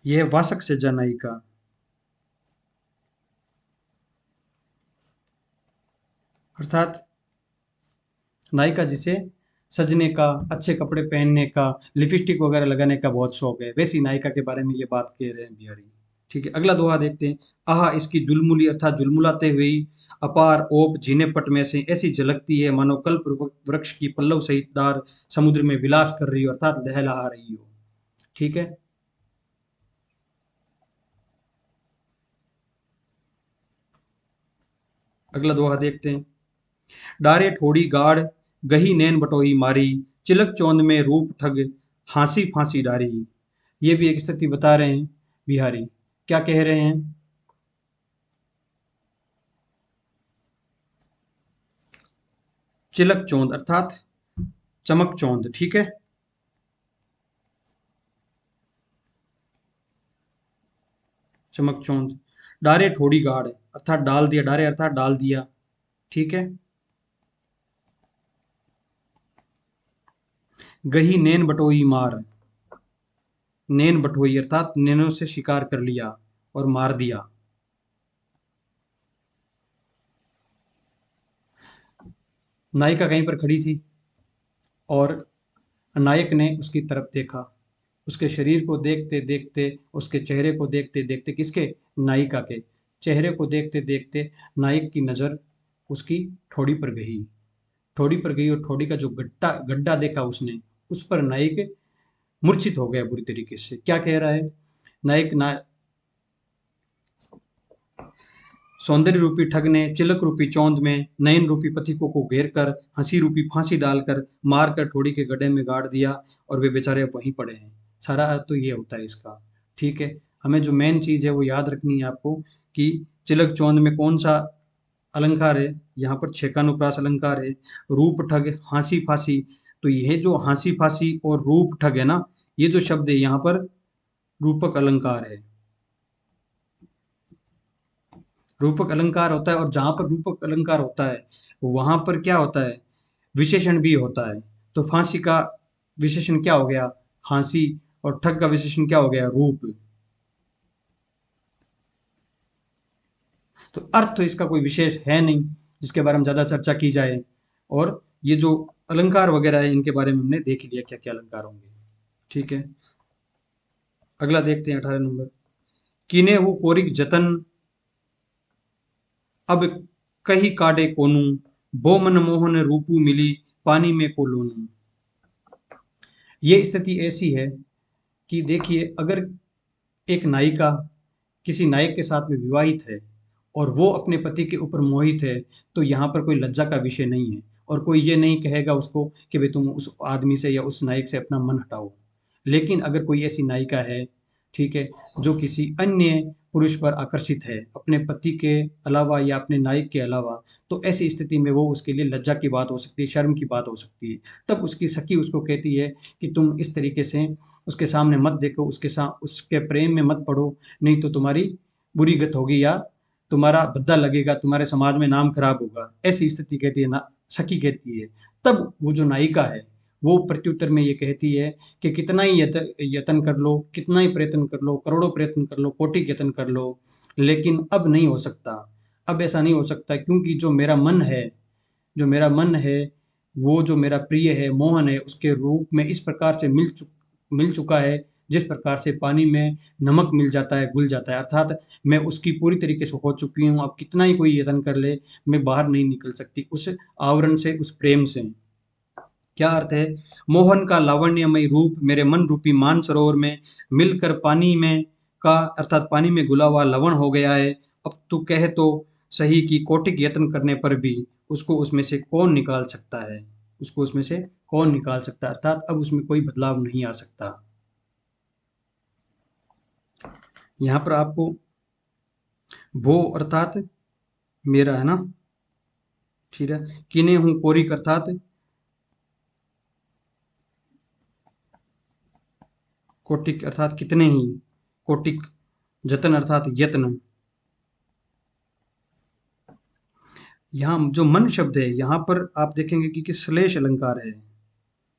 ये है वासक सज्जा नायिका। अर्थात नायिका जिसे सजने का, अच्छे कपड़े पहनने का, लिपस्टिक वगैरह लगाने का बहुत शौक है, वैसी नायिका के बारे में ये बात कह रहे हैं बिहारी। ठीक है, अगला दोहा देखते हैं। आह इसकी जुलमुली अर्थात जुलमुलाते हुई अपार ओप जीने पट में से ऐसी झलकती है मानो कल्प वृक्ष की पल्लव सहित डार समुद्र में विलास कर रही हो अर्थात लहलहा रही हो। ठीक है, अगला दोहा देखते हैं। डारे ठोड़ी गाढ़, गही नैन बटोही मारी, चिलक चौंद में रूप ठग, हाँसी फांसी डारी। ये भी एक स्थिति बता रहे हैं बिहारी। क्या कह रहे हैं? चिलक चौंद अर्थात चमक चौंद, ठीक है, चमक चौंद। डारे ठोड़ी गाढ़ अर्थात डाल दिया, डारे अर्थात डाल दिया, ठीक है। गही नैन बटोही मार, नैन बटोही अर्थात नैनों से शिकार कर लिया और मार दिया। नायिका कहीं पर खड़ी थी और नायक ने उसकी तरफ देखा। उसके शरीर को देखते देखते, उसके चेहरे को देखते देखते, किसके? नायिका के चेहरे को देखते देखते नायक की नज़र उसकी ठोड़ी पर गई। ठोड़ी पर गई और ठोड़ी का जो गड्ढा गड्ढा देखा उसने, उस पर नायक मूर्छित हो गया बुरी तरीके से। क्या कह रहा है नायक? सौंदर्य रूपी ठग ने चिलक रूपी चौंद में नयन रूपी पथिकों को घेर कर हंसी रूपी फांसी डालकर मार कर ठोड़ी के गड्ढे में गाड़ दिया और वे बेचारे वहीं पड़े हैं। सारा अर्थ तो ये होता है इसका। ठीक है, हमें जो मेन चीज़ है वो याद रखनी है आपको कि चिलक चौंद में कौन सा अलंकार है? यहाँ पर छेकानुप्रास अलंकार है। रूप ठग, हाँसी फांसी, तो यह जो हाँसी फांसी और रूप ठग है ना, ये जो शब्द है यहाँ पर रूपक अलंकार है। रूपक अलंकार होता है, और जहां पर रूपक अलंकार होता है वहां पर क्या होता है? विशेषण भी होता है। तो फांसी का विशेषण क्या हो गया? फांसी। और ठग का विशेषण क्या हो गया? रूप। तो अर्थ तो इसका कोई विशेष है नहीं, जिसके बारे में ज़्यादा चर्चा की जाए। और ये जो अलंकार वगैरह है इनके बारे में हमने देख लिया क्या क्या अलंकार होंगे। ठीक है, अगला देखते हैं 18 नंबर। कीने हु कोरिक जतन अब कही काडे कोनू, बो मन मोहन रूपू मिली पानी में को लोनू। ये स्थिति ऐसी है कि देखिए, अगर एक नायिका किसी नायक के साथ में विवाहित है और वो अपने पति के ऊपर मोहित है, तो यहाँ पर कोई लज्जा का विषय नहीं है और कोई ये नहीं कहेगा उसको कि भाई तुम उस आदमी से या उस नायक से अपना मन हटाओ। लेकिन अगर कोई ऐसी नायिका है, ठीक है, जो किसी अन्य पुरुष पर आकर्षित है अपने पति के अलावा या अपने नायक के अलावा, तो ऐसी स्थिति में वो उसके लिए लज्जा की बात हो सकती है, शर्म की बात हो सकती है। तब उसकी सखी उसको कहती है कि तुम इस तरीके से उसके सामने मत देखो, उसके प्रेम में मत पड़ो, नहीं तो तुम्हारी बुरी गत होगी या तुम्हारा भद्दा लगेगा, तुम्हारे समाज में नाम खराब होगा। ऐसी स्थिति कहती है ना, सखी कहती है। तब वो जो नायिका है वो प्रत्युत्तर में ये कहती है कि कितना ही यतन कर लो, कितना ही प्रयत्न कर लो, करोड़ों प्रयत्न कर लो, कोटि यतन कर लो, लेकिन अब नहीं हो सकता। अब ऐसा नहीं हो सकता क्योंकि जो मेरा मन है, वो जो मेरा प्रिय है, मोहन है, उसके रूप में इस प्रकार से मिल चुका है जिस प्रकार से पानी में नमक मिल जाता है, घुल जाता है। अर्थात मैं उसकी पूरी तरीके से हो चुकी हूँ। अब कितना ही कोई यत्न कर ले, मैं बाहर नहीं निकल सकती उस आवरण से, उस प्रेम से। क्या अर्थ है? मोहन का लावण्यमय रूप मेरे मन रूपी मानसरोवर में मिलकर पानी में का अर्थात पानी में घुला हुआ लवण हो गया है। अब तू कह तो सही कि कोटिक यत्न करने पर भी उसको उसमें से कौन निकाल सकता है? उसको उसमें से कौन निकाल सकता है? अर्थात अब उसमें कोई बदलाव नहीं आ सकता। यहाँ पर आपको भो अर्थात मेरा है ना, ठीक है। किने हूँ कोरिक अर्थात कोटिक अर्थात कितने ही, कोटिक जतन अर्थात यत्न। यहाँ जो मन शब्द है यहाँ पर आप देखेंगे कि श्लेष अलंकार है।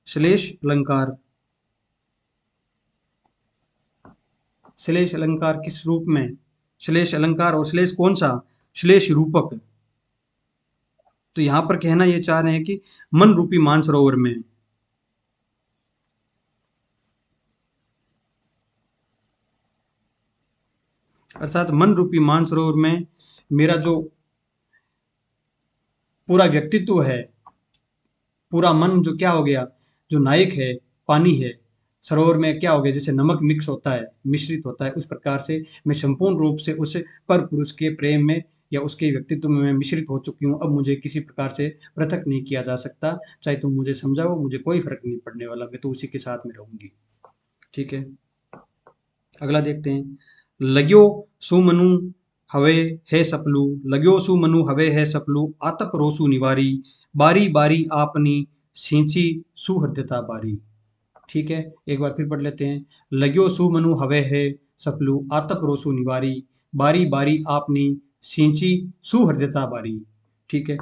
श्लेष अलंकार, श्लेष अलंकार किस रूप में? श्लेष अलंकार और श्लेष कौन सा? श्लेष रूपक। तो यहाँ पर कहना ये चाह रहे हैं कि मन रूपी मानसरोवर में, अर्थात मन रूपी मानसरोवर में मेरा जो पूरा व्यक्तित्व है, पूरा मन जो क्या हो गया, जो नायक है, पानी है, सरोवर में क्या हो गया, जैसे नमक मिक्स होता है, मिश्रित होता है, उस प्रकार से मैं संपूर्ण रूप से उस पर पुरुष के प्रेम में या उसके व्यक्तित्व में मैं मिश्रित हो चुकी हूँ। अब मुझे किसी प्रकार से पृथक नहीं किया जा सकता। चाहे तुम मुझे समझाओ, मुझे कोई फर्क नहीं पड़ने वाला, मैं तो उसी के साथ में रहूंगी। ठीक है, अगला देखते हैं। लग्यो सुमनु हवे है सपलू, लग्यो सुमनु हवे है सपलू, आतप रोसु निवारी, बारी बारी आपनी सींची सुहृदता बारी। ठीक है, एक बार फिर पढ़ लेते हैं। लग्यो सुमनु हवे है सपलू, आतप रोसु निवारी, बारी बारी आपनी सींची सुहृदता बारी। ठीक है,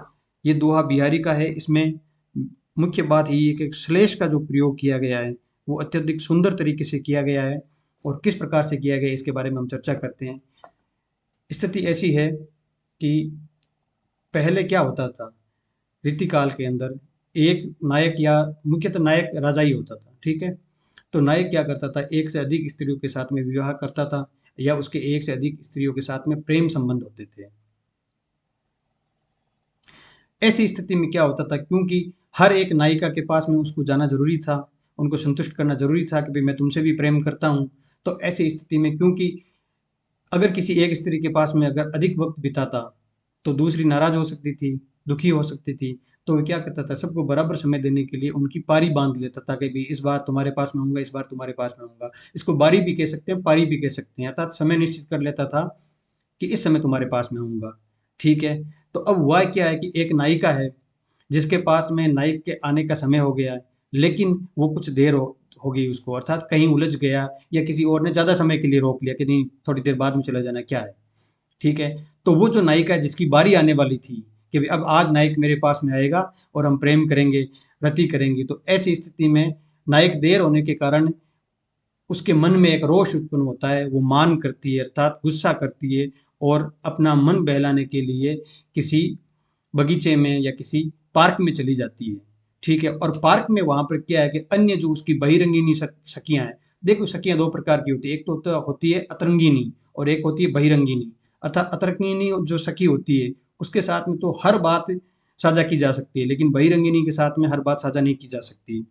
ये दोहा बिहारी का है। इसमें मुख्य बात यही है कि श्लेष का जो प्रयोग किया गया है वो अत्यधिक सुंदर तरीके से किया गया है और किस प्रकार से किया गया इसके बारे में हम चर्चा करते हैं। स्थिति ऐसी है कि पहले क्या होता था, रीतिकाल के अंदर एक नायक या मुख्यतः नायक राजा ही होता था। ठीक है, तो नायक क्या करता था, एक से अधिक स्त्रियों के साथ में विवाह करता था या उसके एक से अधिक स्त्रियों के साथ में प्रेम संबंध होते थे। ऐसी स्थिति में क्या होता था, क्योंकि हर एक नायिका के पास में उसको जाना जरूरी था, उनको संतुष्ट करना जरूरी था कि भाई मैं तुमसे भी प्रेम करता हूँ। तो ऐसी स्थिति में क्योंकि अगर किसी एक स्त्री के पास में अगर अधिक वक्त बिताता तो दूसरी नाराज हो सकती थी, दुखी हो सकती थी। तो वो क्या करता था, सबको बराबर समय देने के लिए उनकी पारी बांध लेता था कि भाई इस बार तुम्हारे पास में आऊंगा, इस बार तुम्हारे पास में आऊंगा। इसको बारी भी कह सकते हैं, पारी भी कह सकते हैं, अर्थात समय निश्चित कर लेता था कि इस समय तुम्हारे पास में आऊंगा। ठीक है, तो अब हुआ क्या है कि एक नायिका है जिसके पास में नायक के आने का समय हो गया है, लेकिन वो कुछ देर हो गई उसको, अर्थात कहीं उलझ गया या किसी और ने ज़्यादा समय के लिए रोक लिया कि नहीं थोड़ी देर बाद में चला जाना, क्या है। ठीक है, तो वो जो नायिका है जिसकी बारी आने वाली थी कि भाई अब आज नायक मेरे पास में आएगा और हम प्रेम करेंगे, रति करेंगे, तो ऐसी स्थिति में नायक देर होने के कारण उसके मन में एक रोष उत्पन्न होता है, वो मान करती है, अर्थात गुस्सा करती है और अपना मन बहलाने के लिए किसी बगीचे में या किसी पार्क में चली जाती है, ठीक है। और पार्क में वहां पर क्या है कि अन्य जो उसकी बहिरंगिनी सखियां हैं, देखो सखियां दो प्रकार की होती है, एक तो होती है अतरंगिनी और एक होती है बहिरंगिनी। अर्थात अतरंगिनी जो सखी होती है उसके साथ में तो हर बात साझा की जा सकती है, लेकिन बहिरंगिनी के साथ में हर बात साझा नहीं की जा सकती,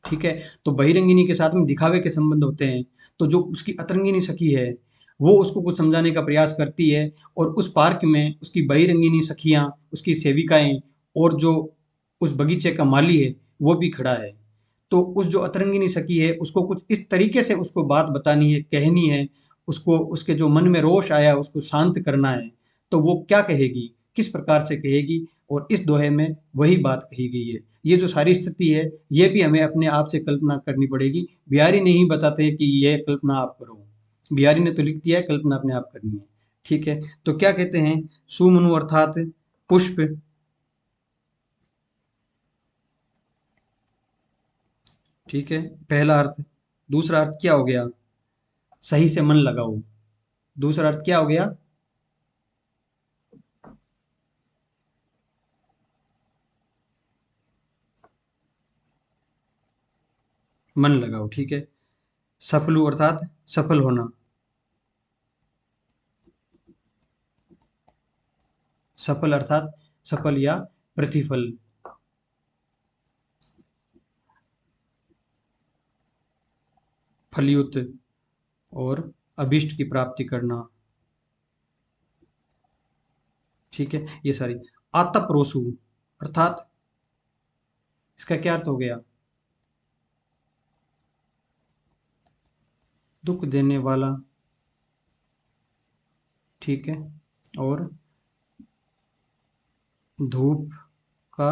ठीक है। तो बहिरंगिनी के साथ में दिखावे के संबंध होते हैं। तो जो उसकी अतरंगिनी सखी है वो उसको कुछ समझाने का प्रयास करती है, और उस पार्क में उसकी बहिरंगिनी सखियां, उसकी सेविकाएं और जो उस बगीचे का माली है वो भी खड़ा है। तो उस जो अतरंगिनी सखी है उसको कुछ इस तरीके से उसको बात बतानी है, कहनी है, उसको उसके जो मन में रोष आया उसको शांत करना है। तो वो क्या कहेगी, किस प्रकार से कहेगी, और इस दोहे में वही बात कही गई है। ये जो सारी स्थिति है ये भी हमें अपने आप से कल्पना करनी पड़ेगी। बिहारी नहीं बताते कि ये कल्पना आप करो, बिहारी ने तो लिख दिया है, कल्पना अपने आप करनी है, ठीक है। तो क्या कहते हैं, सुमनु अर्थात पुष्प, ठीक है, पहला अर्थ। दूसरा अर्थ क्या हो गया, सही से मन लगाओ। दूसरा अर्थ क्या हो गया, मन लगाओ, ठीक है। सफलू अर्थात सफल होना, सफल अर्थात सफल या प्रतिफल। फलयुक्त और अभिष्ट की प्राप्ति करना, ठीक है। ये सारी। आतपरोसु अर्थात इसका क्या अर्थ हो गया, दुख देने वाला, ठीक है। और धूप का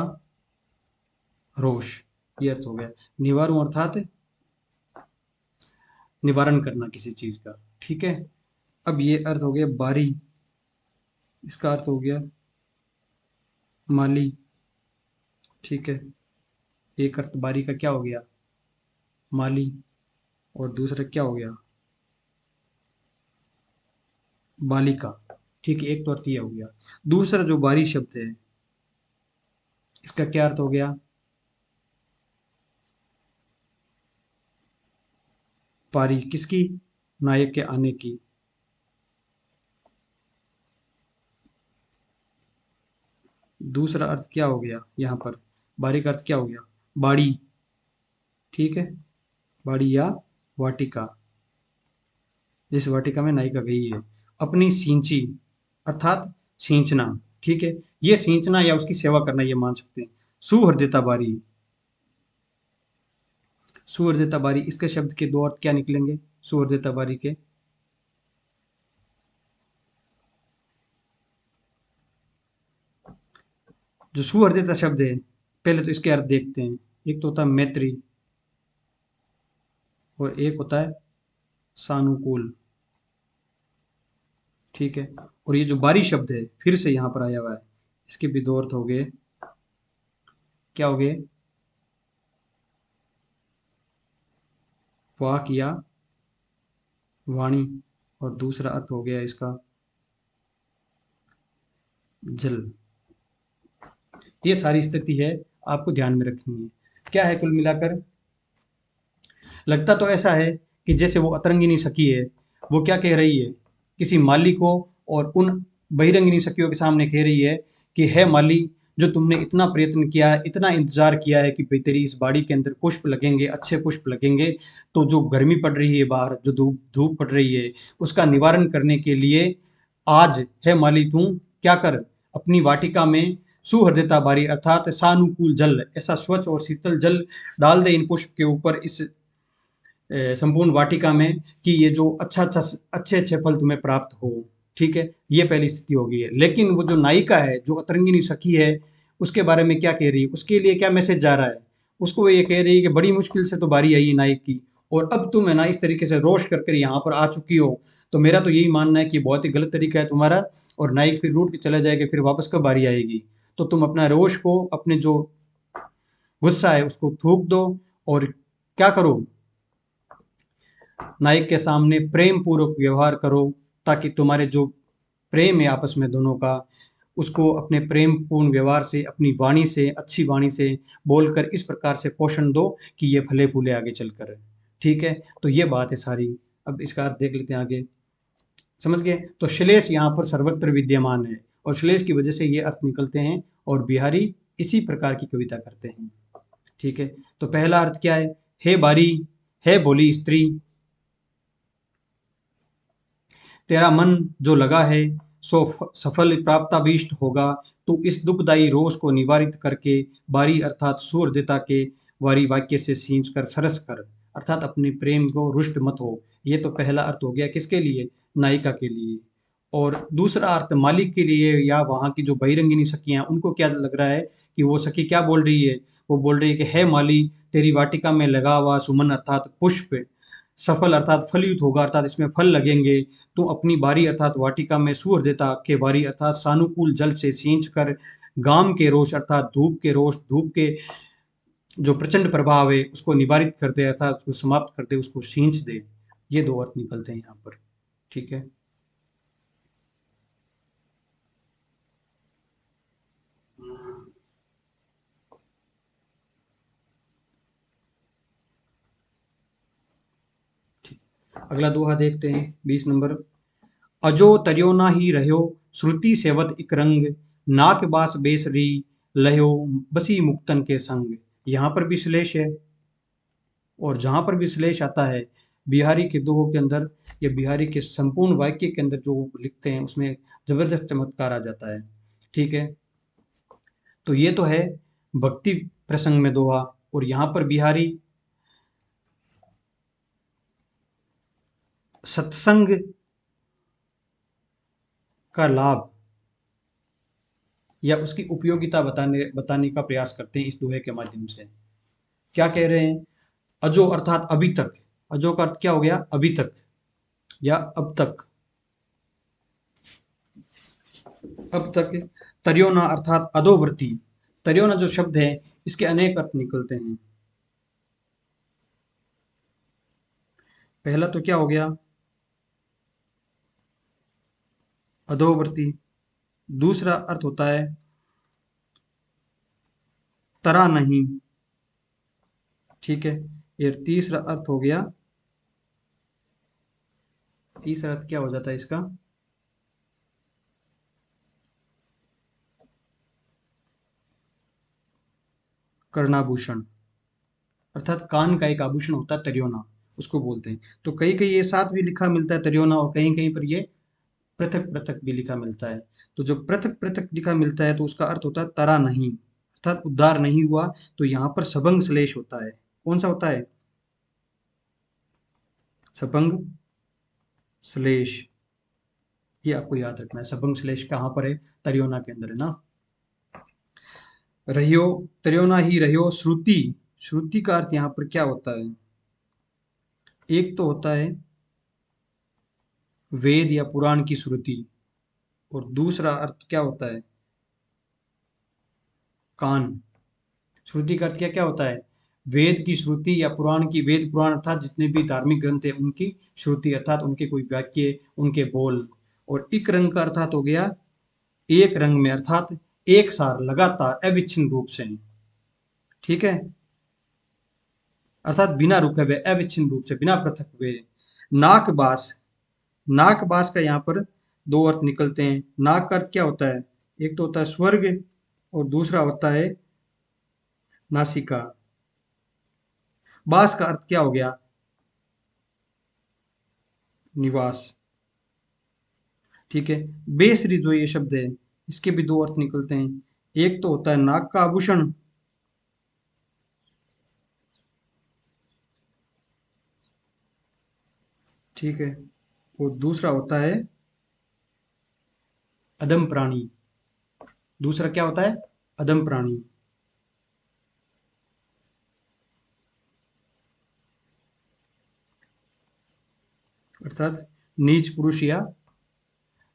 रोष, ये अर्थ हो गया। निवारण अर्थात निवारण करना किसी चीज का, ठीक है। अब ये अर्थ हो गया बारी, इसका अर्थ हो गया माली, ठीक है। एक अर्थ बारी का क्या हो गया, माली, और दूसरा क्या हो गया, बालिका, ठीक है। एक तो अर्थ ये हो गया। दूसरा जो बारी शब्द है इसका क्या अर्थ हो गया, पारी किसकी, नायक के आने की। दूसरा अर्थ क्या हो गया यहाँ पर, बारी का अर्थ क्या हो गया, बाड़ी, ठीक है। बाड़ी या वाटिका, जिस वाटिका में नायिका गई है। अपनी सींची अर्थात सींचना, ठीक है। ये सींचना या उसकी सेवा करना ये मान सकते हैं। सुहृदयता बारी, सुहृदयता बारी, इसके शब्द के दो अर्थ क्या निकलेंगे, सुहृदयता बारी के। जो सुहृदयता शब्द है पहले तो इसके अर्थ देखते हैं। एक तो होता है मैत्री और एक होता है सानुकूल, ठीक है। और ये जो बारी शब्द है फिर से यहाँ पर आया हुआ है, इसके भी दो अर्थ हो गए, क्या हो गए, वाक या वाणी, और दूसरा अर्थ हो गया इसका जल। ये सारी स्थिति है, आपको ध्यान में रखनी है। क्या है कुल मिलाकर, लगता तो ऐसा है कि जैसे वो अतरंगिनी सखी है वो क्या कह रही है किसी माली को, और उन बहिरंगिनी सखियों के सामने कह रही है कि है माली, जो तुमने इतना प्रयत्न किया है, इतना इंतजार किया है कि भाई तेरी इस बाड़ी के अंदर पुष्प लगेंगे, अच्छे पुष्प लगेंगे, तो जो गर्मी पड़ रही है बाहर, जो धूप धूप पड़ रही है उसका निवारण करने के लिए आज है माली तू क्या कर, अपनी वाटिका में सुहृदयता बारी अर्थात सानुकूल जल, ऐसा स्वच्छ और शीतल जल डाल दे इन पुष्प के ऊपर, इस संपूर्ण वाटिका में, कि ये जो अच्छे अच्छे फल तुम्हें प्राप्त हो, ठीक है। ये पहली स्थिति हो गई है। लेकिन वो जो नायिका है, जो अतरंगिनी सखी है, उसके बारे में क्या कह रही है, उसके लिए क्या मैसेज जा रहा है, उसको वो ये कह रही है कि बड़ी मुश्किल से तो बारी आई है नायक की, और अब तुम है ना इस तरीके से रोष कर कर यहाँ पर आ चुकी हो, तो मेरा तो यही मानना है कि बहुत ही गलत तरीका है तुम्हारा, और नायक फिर रूठ के चला जाएगा, फिर वापस कब बारी आएगी। तो तुम अपना रोष को, अपने जो गुस्सा है उसको थूक दो, और क्या करो, नायक के सामने प्रेम पूर्वक व्यवहार करो, ताकि तुम्हारे जो प्रेम है आपस में दोनों का, उसको अपने प्रेम पूर्ण व्यवहार से, अपनी वाणी से, अच्छी वाणी से बोलकर इस प्रकार से पोषण दो कि ये फले फूले आगे चलकर। ठीक है, तो ये बात है सारी। अब इसका अर्थ देख लेते हैं आगे। समझ गए? तो श्लेष यहाँ पर सर्वत्र विद्यमान है और श्लेष की वजह से ये अर्थ निकलते हैं और बिहारी इसी प्रकार की कविता करते हैं। ठीक है, तो पहला अर्थ क्या है? हे बारी, है बोली स्त्री, तेरा मन जो लगा है सो सफल प्राप्ताभीष्ट होगा। तू इस दुखदायी रोष को निवारित करके बारी अर्थात सूर्यदेवता के वारी वाक्य से सींच कर सरस कर, अर्थात अपने प्रेम को रुष्ट मत हो। ये तो पहला अर्थ हो गया किसके लिए? नायिका के लिए। और दूसरा अर्थ मालिक के लिए या वहाँ की जो बहिरंगिनी सखियाँ, उनको क्या लग रहा है कि वो सखी क्या बोल रही है? वो बोल रही है कि हे माली, तेरी वाटिका में लगा हुआ सुमन अर्थात पुष्प सफल अर्थात फलयुत होगा, अर्थात इसमें फल लगेंगे। तो अपनी बारी अर्थात वाटिका में सूर्य देवता के बारी अर्थात सानुकूल जल से सींच कर गाम के रोष अर्थात धूप के रोष, धूप के जो प्रचंड प्रभाव है उसको निवारित कर दे, अर्थात उसको समाप्त कर दे, उसको सींच दे। ये दो अर्थ निकलते हैं यहाँ पर। ठीक है, अगला दोहा देखते हैं 20 नंबर। अजो तरियो ना ही रह्यो श्रुति सेवत इक रंग, नाक बास बेसरी लह्यो बसी मुक्तन के संग। यहाँ पर भी श्लेष है और जहाँ पर भी श्लेष आता है बिहारी के दोहों के अंदर या बिहारी के संपूर्ण वाक्य के अंदर जो लिखते हैं उसमें जबरदस्त चमत्कार आ जाता है। ठीक है, तो ये तो है भक्ति प्रसंग में दोहा। और यहाँ पर बिहारी सत्संग का लाभ या उसकी उपयोगिता बताने बताने का प्रयास करते हैं इस दोहे के माध्यम से। क्या कह रहे हैं? अजो अर्थात अभी तक। अजो का अर्थ क्या हो गया? अभी तक या अब तक। अब तक। तर्योना अर्थात अधोवर्ती। तर्योना जो शब्द है इसके अनेक अर्थ निकलते हैं। पहला तो क्या हो गया? अधोवर्ती। दूसरा अर्थ होता है तरा नहीं। ठीक है, ये तीसरा अर्थ हो गया। तीसरा अर्थ क्या हो जाता है इसका? कर्णाभूषण, अर्थात कान का एक आभूषण होता है तरियोना, उसको बोलते हैं। तो कहीं कहीं ये साथ भी लिखा मिलता है तरियोना और कहीं कहीं पर ये पृथक पृथक भी लिखा मिलता है। तो जो पृथक पृथक लिखा मिलता है तो उसका अर्थ होता है तरा नहीं, अर्थात उद्धार नहीं हुआ। तो यहाँ पर सबंग श्लेष होता है। कौन सा होता है? सबंग श्लेष। ये आपको याद रखना है, सबंग श्लेष कहाँ पर है? तरियोना के अंदर है ना। रहियो, तरियोना ही रहियो श्रुति। श्रुति का अर्थ यहाँ पर क्या होता है? एक तो होता है वेद या पुराण की श्रुति और दूसरा अर्थ क्या होता है? कान। श्रुति का अर्थ क्या क्या होता है? वेद की श्रुति या पुराण की, वेद पुराण अर्थात जितने भी धार्मिक ग्रंथ है उनकी श्रुति अर्थात उनके कोई वाक्य, उनके बोल। और इक रंग का अर्थात हो गया एक रंग में, अर्थात एक सार लगातार अविच्छिन्न रूप से। ठीक है, अर्थात बिना रुके हुए, अविच्छिन्न रूप से, बिना पृथक हुए। नाक बास। नाक बास का यहाँ पर दो अर्थ निकलते हैं। नाक का अर्थ क्या होता है? एक तो होता है स्वर्ग और दूसरा होता है नासिका। बास का अर्थ क्या हो गया? निवास। ठीक है, बेसरी जो ये शब्द है इसके भी दो अर्थ निकलते हैं। एक तो होता है नाक का आभूषण, ठीक है, और दूसरा होता है अदम प्राणी। दूसरा क्या होता है? अदम प्राणी, अर्थात नीच पुरुष या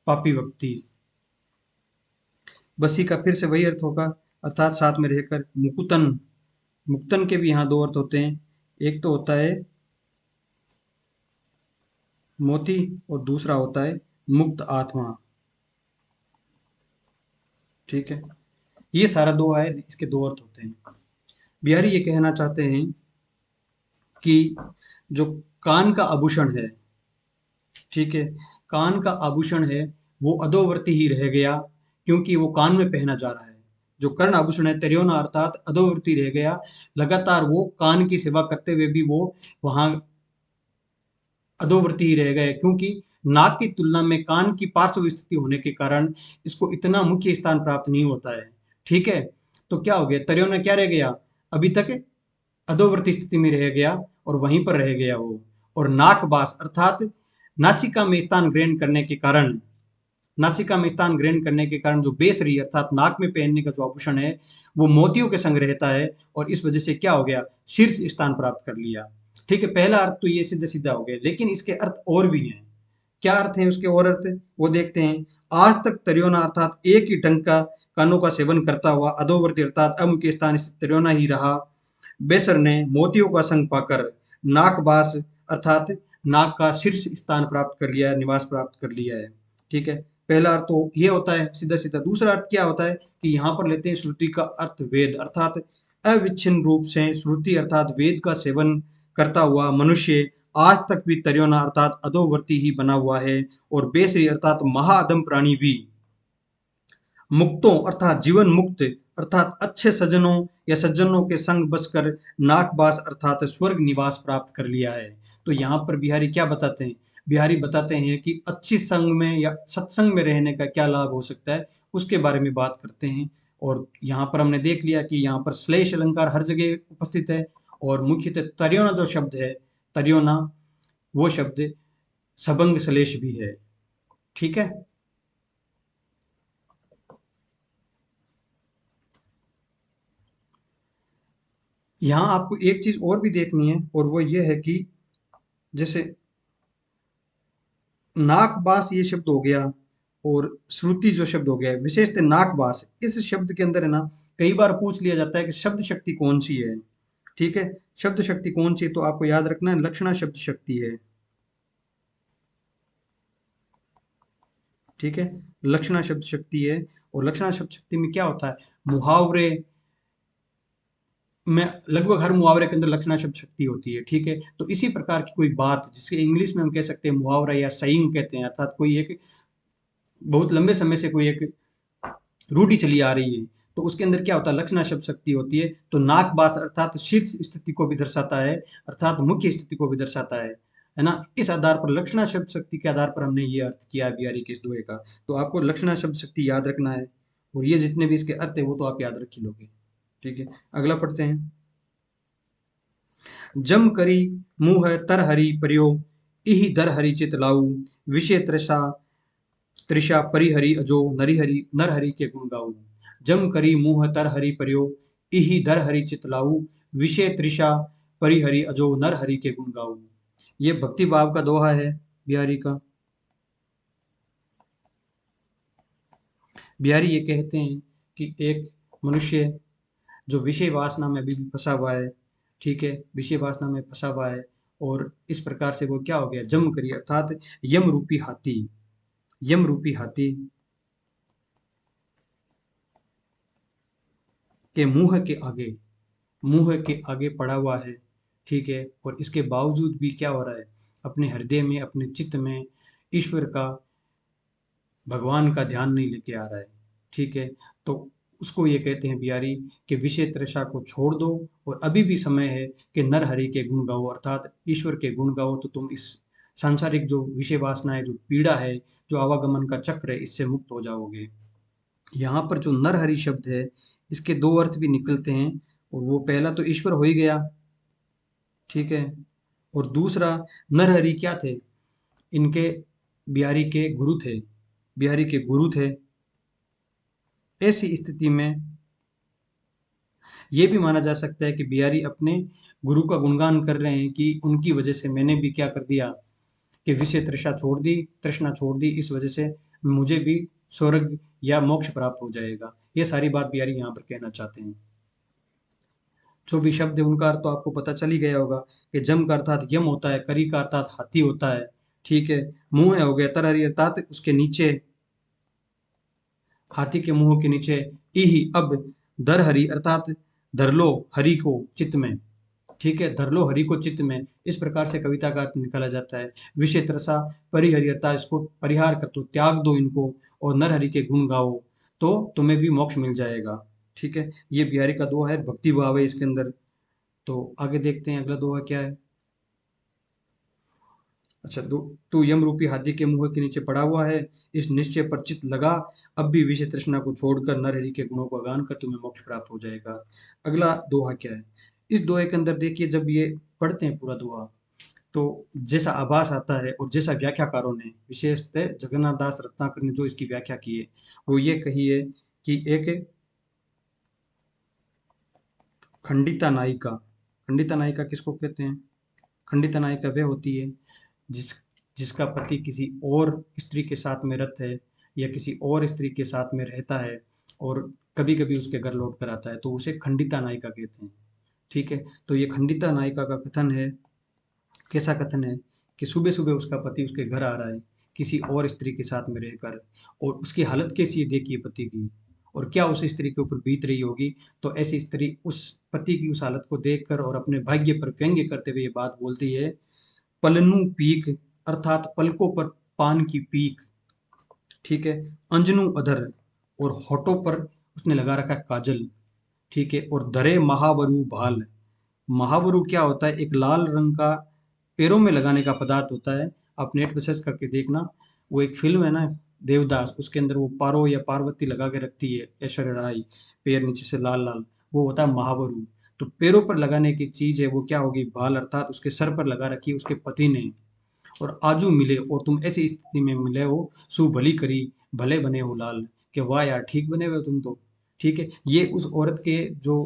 पापी व्यक्ति। बसी का फिर से वही अर्थ होगा, अर्थात साथ में रहकर मुकुतन। मुक्तन के भी यहाँ दो अर्थ होते हैं। एक तो होता है मोती और दूसरा होता है मुक्त आत्मा। ठीक है, ये सारा दोहा है, इसके दो अर्थ होते हैं। बिहारी ये कहना चाहते हैं कि जो कान का आभूषण है, ठीक है, कान का आभूषण है वो अधोवर्ती ही रह गया, क्योंकि वो कान में पहना जा रहा है। जो कर्ण आभूषण है तरियोना अर्थात अधोवर्ती रह गया, लगातार वो कान की सेवा करते हुए भी वो वहां अधोवर्ती ही रह गए, क्योंकि नाक की तुलना में कान की पार्श्व स्थिति होने के कारण इसको इतना मुख्य स्थान प्राप्त नहीं होता है। ठीक है, तो क्या हो गया, तरियोना क्या रह गया, अभी तक अधोवर्ती स्थिति में रह गया और वहीं पर रह गया वो। और नाकबास अर्थात नासिका में स्थान ग्रहण करने के कारण, नासिका में स्थान ग्रहण करने के कारण जो बेसरी अर्थात नाक में पहनने का जो आभूषण है वो मोतियों के संग रहता है, और इस वजह से क्या हो गया, शीर्ष स्थान प्राप्त कर लिया। ठीक है, पहला अर्थ तो ये सीधा सीधा हो गया, लेकिन इसके अर्थ और भी हैं। क्या अर्थ है उसके और अर्थ, वो देखते हैं। आज तक तरियोना अर्थात एक ही ढंग का कानों का सेवन करता हुआ अधोवर्ती अर्थात अमुक स्थान स्थित तरियोना ही रहा। बेसर ने मोतियों का संग पाकर नाकबास अर्थात नाक का शीर्ष स्थान प्राप्त कर लिया है, निवास प्राप्त कर लिया है। ठीक है, पहला अर्थ तो ये होता है सीधा सीधा। दूसरा अर्थ क्या होता है कि यहाँ पर लेते हैं श्रुति का अर्थ वेद अर्थात अविच्छिन्न रूप से श्रुति अर्थात वेद का सेवन करता हुआ मनुष्य आज तक भी तरियोना अर्थात अधोवर्ती ही बना हुआ है, और बेसरी अर्थात महाअधम प्राणी भी मुक्तों अर्थात जीवन मुक्त अर्थात अच्छे सज्जनों या सज्जनों के संग बसकर नाकबास अर्थात स्वर्ग निवास प्राप्त कर लिया है। तो यहाँ पर बिहारी क्या बताते हैं, बिहारी बताते हैं कि अच्छी संग में या सत्संग में रहने का क्या लाभ हो सकता है, उसके बारे में बात करते हैं। और यहाँ पर हमने देख लिया कि यहाँ पर श्लेष अलंकार हर जगह उपस्थित है, और मुख्यतः तरियोना जो शब्द है, तरियोना वो शब्द सबंग श्लेष भी है। ठीक है, यहाँ आपको एक चीज और भी देखनी है, और वो ये है कि जैसे नाकबास ये शब्द हो गया, और श्रुति जो शब्द हो गया, विशेषतः नाकबास इस शब्द के अंदर है ना, कई बार पूछ लिया जाता है कि शब्द शक्ति कौन सी है। ठीक है, शब्द शक्ति कौन सी है, तो आपको याद रखना है लक्षणा शब्द शक्ति है। ठीक है, लक्षणा शब्द शक्ति है। और लक्षणा शब्द शक्ति में क्या होता है, मुहावरे में लगभग हर मुहावरे के अंदर लक्षणा शब्द शक्ति होती है। ठीक है, तो इसी प्रकार की कोई बात जिसके इंग्लिश में हम कह सकते हैं मुहावरा या सईंग कहते हैं, अर्थात कोई एक बहुत लंबे समय से कोई एक रूढ़ी चली आ रही है, तो उसके अंदर क्या होता है, लक्षणा शब्द शक्ति होती है। तो नाकबास अर्थात शीर्ष स्थिति को भी दर्शाता है, अर्थात मुख्य स्थिति को भी दर्शाता है ना। इस आधार पर लक्षणा शब्द शक्ति के आधार पर हमने ये अर्थ किया है बिहारी के इस दोहे का। तो आपको लक्षणा शब्द शक्ति याद रखना है, और ये जितने भी इसके अर्थ है वो तो आप याद रख ही लोगे। ठीक है, अगला पढ़ते हैं। जम करी मुँह तर हरि पर्यो, इहि दर हरि चित लाऊ, विषय तृषा तृषा परिहरि अजो नरिहरि नरहरि के गुण गाऊ। जम करी मुँह तर हरि पर्यो, इहि दर हरि चित लाऊ, विषय तृषा परिहरि अजो नरहरि के गुण गाऊ। ये भक्ति भाव का दोहा है बिहारी का। बिहारी ये कहते हैं कि एक मनुष्य जो विषय वासना में अभी भी फंसा हुआ है, ठीक है, विषय वासना में फंसा हुआ है, और इस प्रकार से वो क्या हो गया, जम करी अर्थात यम रूपी हाथी, यम रूपी हाथी के मुंह के आगे पड़ा हुआ है। ठीक है, और इसके बावजूद भी क्या हो रहा है, अपने हृदय में अपने चित्त में ईश्वर का, भगवान का ध्यान नहीं लेके आ रहा है। ठीक है, तो उसको ये कहते हैं बिहारी कि विषय तृषा को छोड़ दो, और अभी भी समय है कि नर हरि के गुण गाओ अर्थात ईश्वर के गुण गाओ, तो तुम इस सांसारिक जो विषय वासना है, जो पीड़ा है, जो आवागमन का चक्र है, इससे मुक्त हो जाओगे। यहाँ पर जो नरहरि शब्द है इसके दो अर्थ भी निकलते हैं, और वो पहला तो ईश्वर हो ही गया, ठीक है, और दूसरा नरहरि क्या थे, इनके बिहारी के गुरु थे, बिहारी के गुरु थे। ऐसी स्थिति में ये भी माना जा सकता है कि बिहारी अपने गुरु का गुणगान कर रहे हैं कि उनकी वजह से मैंने भी क्या कर दिया, कि विषय तृषा छोड़ दी, तृष्णा छोड़ दी, इस वजह से मुझे भी स्वर्ग या मोक्ष प्राप्त हो जाएगा। ये सारी बात बिहारी यहाँ पर कहना चाहते हैं। जो भी शब्द है उनका अर्थ तो आपको पता चल ही गया होगा कि जम का अर्थात यम होता है, करी का अर्थात हाथी होता है। ठीक है, मुंह है हो गया तरहरी अर्थात उसके नीचे हाथी के मुंह के नीचे इही अब दर हरि अर्थात धर लो हरि को चित्त में। ठीक है, धर लो हरि को चित्त में, इस प्रकार से कविता का अर्थ निकाला जाता है। विषय त्रसा परिहरि अर्थात इसको परिहार कर दो, त्याग दो इनको, और नर हरि के गुण गाओ तो तुम्हें भी मोक्ष मिल जाएगा। ठीक है, ये बिहारी का दोहा है, भक्ति भाव है इसके अंदर। तो आगे देखते हैं अगला दोहा क्या है। अच्छा, तू यम रूपी हाथी के मुंह के नीचे पड़ा हुआ है, इस निश्चय पर चित्त लगा, अब भी विषय तृष्णा को छोड़कर नरहरि के गुणों का गान कर तुम्हें मोक्ष प्राप्त हो जाएगा। अगला दोहा क्या है। इस दोहे के अंदर देखिए, जब ये पढ़ते हैं पूरा दोहा, तो जैसा आभास आता है और जैसा व्याख्याकारों ने, विशेषतः जगन्नाथ दास रत्नाकर ने जो इसकी व्याख्या की है, वो ये कही है कि एक खंडिता नायिका। खंडिता नायिका किसको कहते हैं? खंडिता नायिका वह होती है जिस जिसका पति किसी और स्त्री के साथ में रत है, या किसी और स्त्री के साथ में रहता है, और कभी कभी उसके घर लौट कर आता है, तो उसे खंडिता नायिका कहते हैं। ठीक है, तो ये खंडिता नायिका का कथन है। कैसा कथन है कि सुबह सुबह उसका पति उसके घर आ रहा है किसी और स्त्री के साथ में रहकर, और उसकी हालत कैसी है देखिए पति की, और क्या उस स्त्री के ऊपर बीत रही होगी। तो ऐसी स्त्री उस पति की उस हालत को देखकर और अपने भाग्य पर व्यंग्य करते हुए ये बात बोलती है, पलनू पीक अर्थात पलकों पर पान की पीक। ठीक है, अंजनू अधर, और होठों पर उसने लगा रखा है काजल। ठीक है, और धरे महावरु भाल। महावरु क्या होता है? एक लाल रंग का पैरों में लगाने का पदार्थ होता है। आप नेट पर सर्च करके देखना, वो एक फिल्म है ना देवदास, उसके अंदर वो पारो या पार्वती लगा के रखती है ऐश्वर्या राय, पैर नीचे से लाल लाल, वो होता है महावरु। तो पैरों पर लगाने की चीज है वो, क्या होगी? भाल, अर्थात उसके सर पर लगा रखी है उसके पति ने। और आजू मिले और तुम ऐसी स्थिति में मिले हो, सु भली करी भले बने हो लाल, कि वाह यार ठीक बने हुए हो तुम तो। ठीक है, ये उस औरत के जो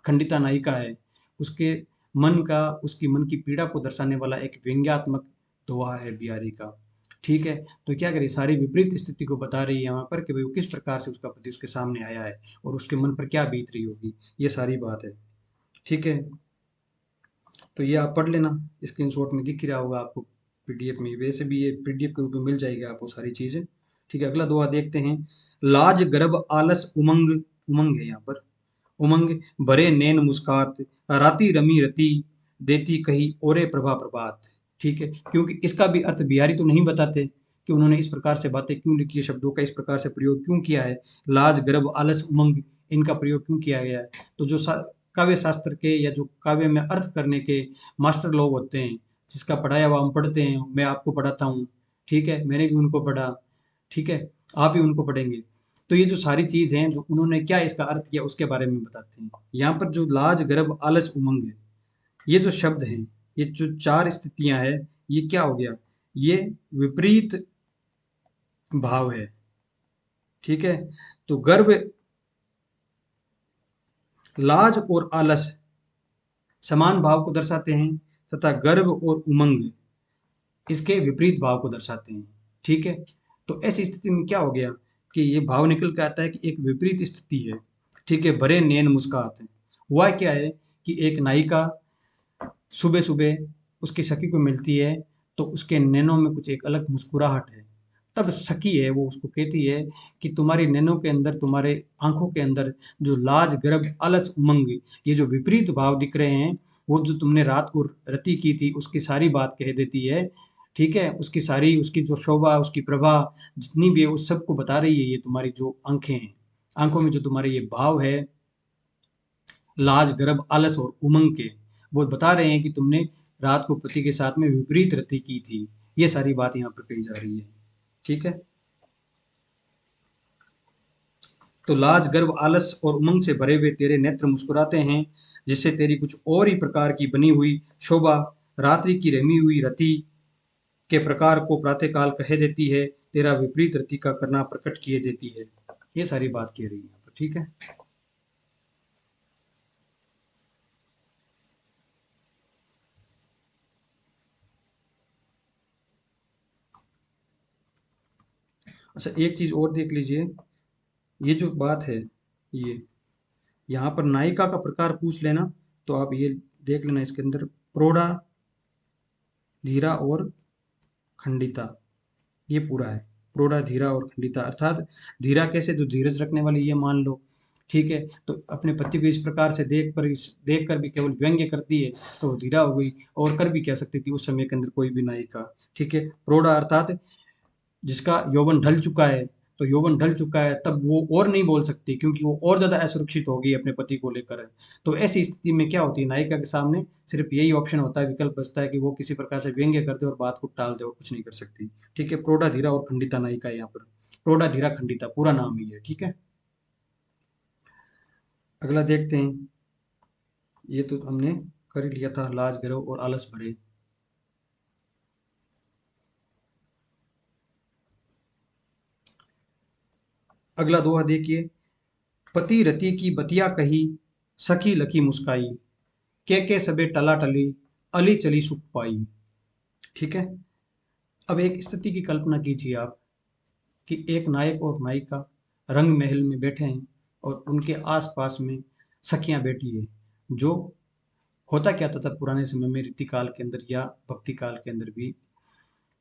खंडिता नायिका है, उसके मन का, उसकी मन की पीड़ा को दर्शाने वाला एक व्यंग्यात्मक दोहा है बिहारी का। ठीक है, तो क्या करें, सारी विपरीत स्थिति को बता रही है यहाँ पर कि भाई वो किस प्रकार से उसका पति उसके सामने आया है और उसके मन पर क्या बीत रही होगी, ये सारी बात है। ठीक है, तो ये आप पढ़ लेना, स्क्रीनशॉट में दिख ही रहा होगा आपको पीडीएफ में, वैसे भी ये पीडीएफ के रूप में मिल जाएगी आपको सारी चीजें। ठीक है, अगला दुआ देखते हैं। लाज गर्भ आलस उमंग, उमंग है यहाँ पर, उमंग भरे नैन मुस्कात, राती रमी रति देती कही ओरे प्रभा प्रभात। ठीक है, क्योंकि इसका भी अर्थ बिहारी तो नहीं बताते कि उन्होंने इस प्रकार से बातें क्यों लिखी है, शब्दों का इस प्रकार से प्रयोग क्यों किया है, लाज गर्भ आलस उमंग इनका प्रयोग क्यों किया गया है। तो जो काव्य शास्त्र के या जो काव्य में अर्थ करने के मास्टर लोग होते हैं, जिसका पढ़ाया हुआ हम पढ़ते हैं, मैं आपको पढ़ाता हूँ, ठीक है, मैंने भी उनको पढ़ा, ठीक है, आप भी उनको पढ़ेंगे, तो ये जो सारी चीज हैं जो उन्होंने क्या इसका अर्थ किया उसके बारे में बताते हैं। यहाँ पर जो लाज गर्भ आलस उमंग है, ये जो शब्द हैं, ये जो चार स्थितियां हैं, ये क्या हो गया? ये विपरीत भाव है। ठीक है, तो गर्भ, लाज और आलस समान भाव को दर्शाते हैं, तथा गर्भ और उमंग इसके विपरीत भाव को दर्शाते हैं। ठीक है, तो ऐसी स्थिति में क्या हो गया कि ये भाव निकल के आता है कि एक विपरीत स्थिति है। ठीक है, भरे नैन मुस्कात है, हुआ क्या है कि एक नायिका सुबह सुबह उसकी सखी को मिलती है, तो उसके नैनों में कुछ एक अलग मुस्कुराहट है। तब सखी है वो उसको कहती है कि तुम्हारी नैनों के अंदर, तुम्हारे आंखों के अंदर जो लाज गर्भ अलस उमंग, ये जो विपरीत भाव दिख रहे हैं, वो जो तुमने रात को रति की थी उसकी सारी बात कह देती है। ठीक है, उसकी सारी, उसकी जो शोभा, उसकी प्रभा जितनी भी है उस सब को बता रही है ये तुम्हारी जो आंखें हैं, आंखों में जो तुम्हारे ये भाव है लाज गर्भ आलस और उमंग के, वो बता रहे हैं कि तुमने रात को पति के साथ में विपरीत रति की थी। ये सारी बात यहाँ पर कही जा रही है। ठीक है, तो लाज गर्भ आलस और उमंग से भरे हुए तेरे नेत्र मुस्कुराते हैं, जिससे तेरी कुछ और ही प्रकार की बनी हुई शोभा रात्रि की रमी हुई रति के प्रकार को प्रातःकाल कह देती है, तेरा विपरीत रति का करना प्रकट किए देती है। ये सारी बात कह रही है यहाँ पर। ठीक है, अच्छा एक चीज और देख लीजिए, ये जो बात है, ये यहाँ पर नायिका का प्रकार पूछ लेना, तो आप ये देख लेना इसके अंदर, प्रौढ़ा, धीरा और खंडिता, ये पूरा है। प्रोढ़ा, धीरा और खंडिता, अर्थात धीरा कैसे, जो धीरज रखने वाली, ये मान लो, ठीक है। तो अपने पति को इस प्रकार से देख कर भी केवल व्यंग्य करती है तो वो धीरा हो गई, और कर भी कह सकती थी उस समय के अंदर कोई भी नायिका, ठीक है। प्रोढ़ा अर्थात जिसका यौवन ढल चुका है, तो यौवन ढल चुका है तब वो और नहीं बोल सकती, क्योंकि वो और ज़्यादा असुरक्षित हो गई अपने पति को लेकर। तो ऐसी स्थिति में क्या होती है, नायिका के सामने सिर्फ यही ऑप्शन होता है, विकल्प बचता है कि वो किसी प्रकार से व्यंग्य कर दे और बात को टाल दे, और कुछ नहीं कर सकती, ठीक है। प्रोढ़ा, धीरा और खंडिता नायिका है यहाँ पर। प्रोढ़ा, धीरा, खंडिता पूरा नाम ही है, ठीक है। अगला देखते हैं। ये तो हमने कर ही लिया था, लाज गर्व और आलस भरे। अगला दोहा देखिए। पति रति की बतिया कही, सखी लखी मुस्काई, के सबे टला टली, अली चली सुख पाई, ठीक है। अब एक स्थिति की कल्पना कीजिए आप, कि एक नायक और नायिका रंग महल में बैठे हैं और उनके आसपास में सखियां बैठी है। जो होता क्या था तब पुराने समय में, रीति काल के अंदर या भक्ति काल के अंदर भी,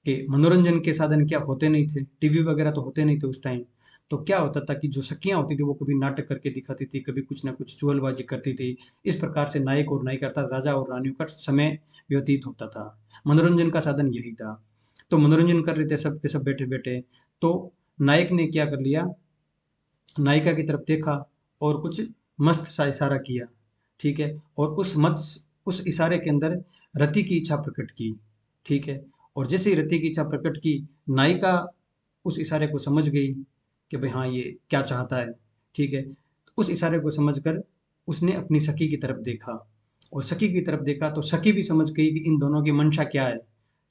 कि मनोरंजन के साधन क्या होते नहीं थे, टीवी वगैरह तो होते नहीं थे उस टाइम। तो क्या होता था कि जो सखियां होती थी वो कभी नाटक करके दिखाती थी, कभी कुछ ना कुछ चुगलबाजी करती थी। इस प्रकार से नायक और नायिका अर्थात राजा और रानियों का समय व्यतीत होता था। मनोरंजन का साधन यही था। तो मनोरंजन कर रहे थे सब के सब बैठे बैठे। तो नायक ने क्या कर लिया, नायिका की तरफ देखा और कुछ मस्त सा इशारा किया, ठीक है। और उस इशारे के अंदर रति की इच्छा प्रकट की, ठीक है। और जैसे ही रति की इच्छा प्रकट की, नायिका उस इशारे को समझ गई कि भाई हाँ, ये क्या चाहता है, ठीक है। तो उस इशारे को समझकर उसने अपनी सखी की तरफ देखा, और सखी की तरफ देखा तो सखी भी समझ गई कि इन दोनों की मंशा क्या है,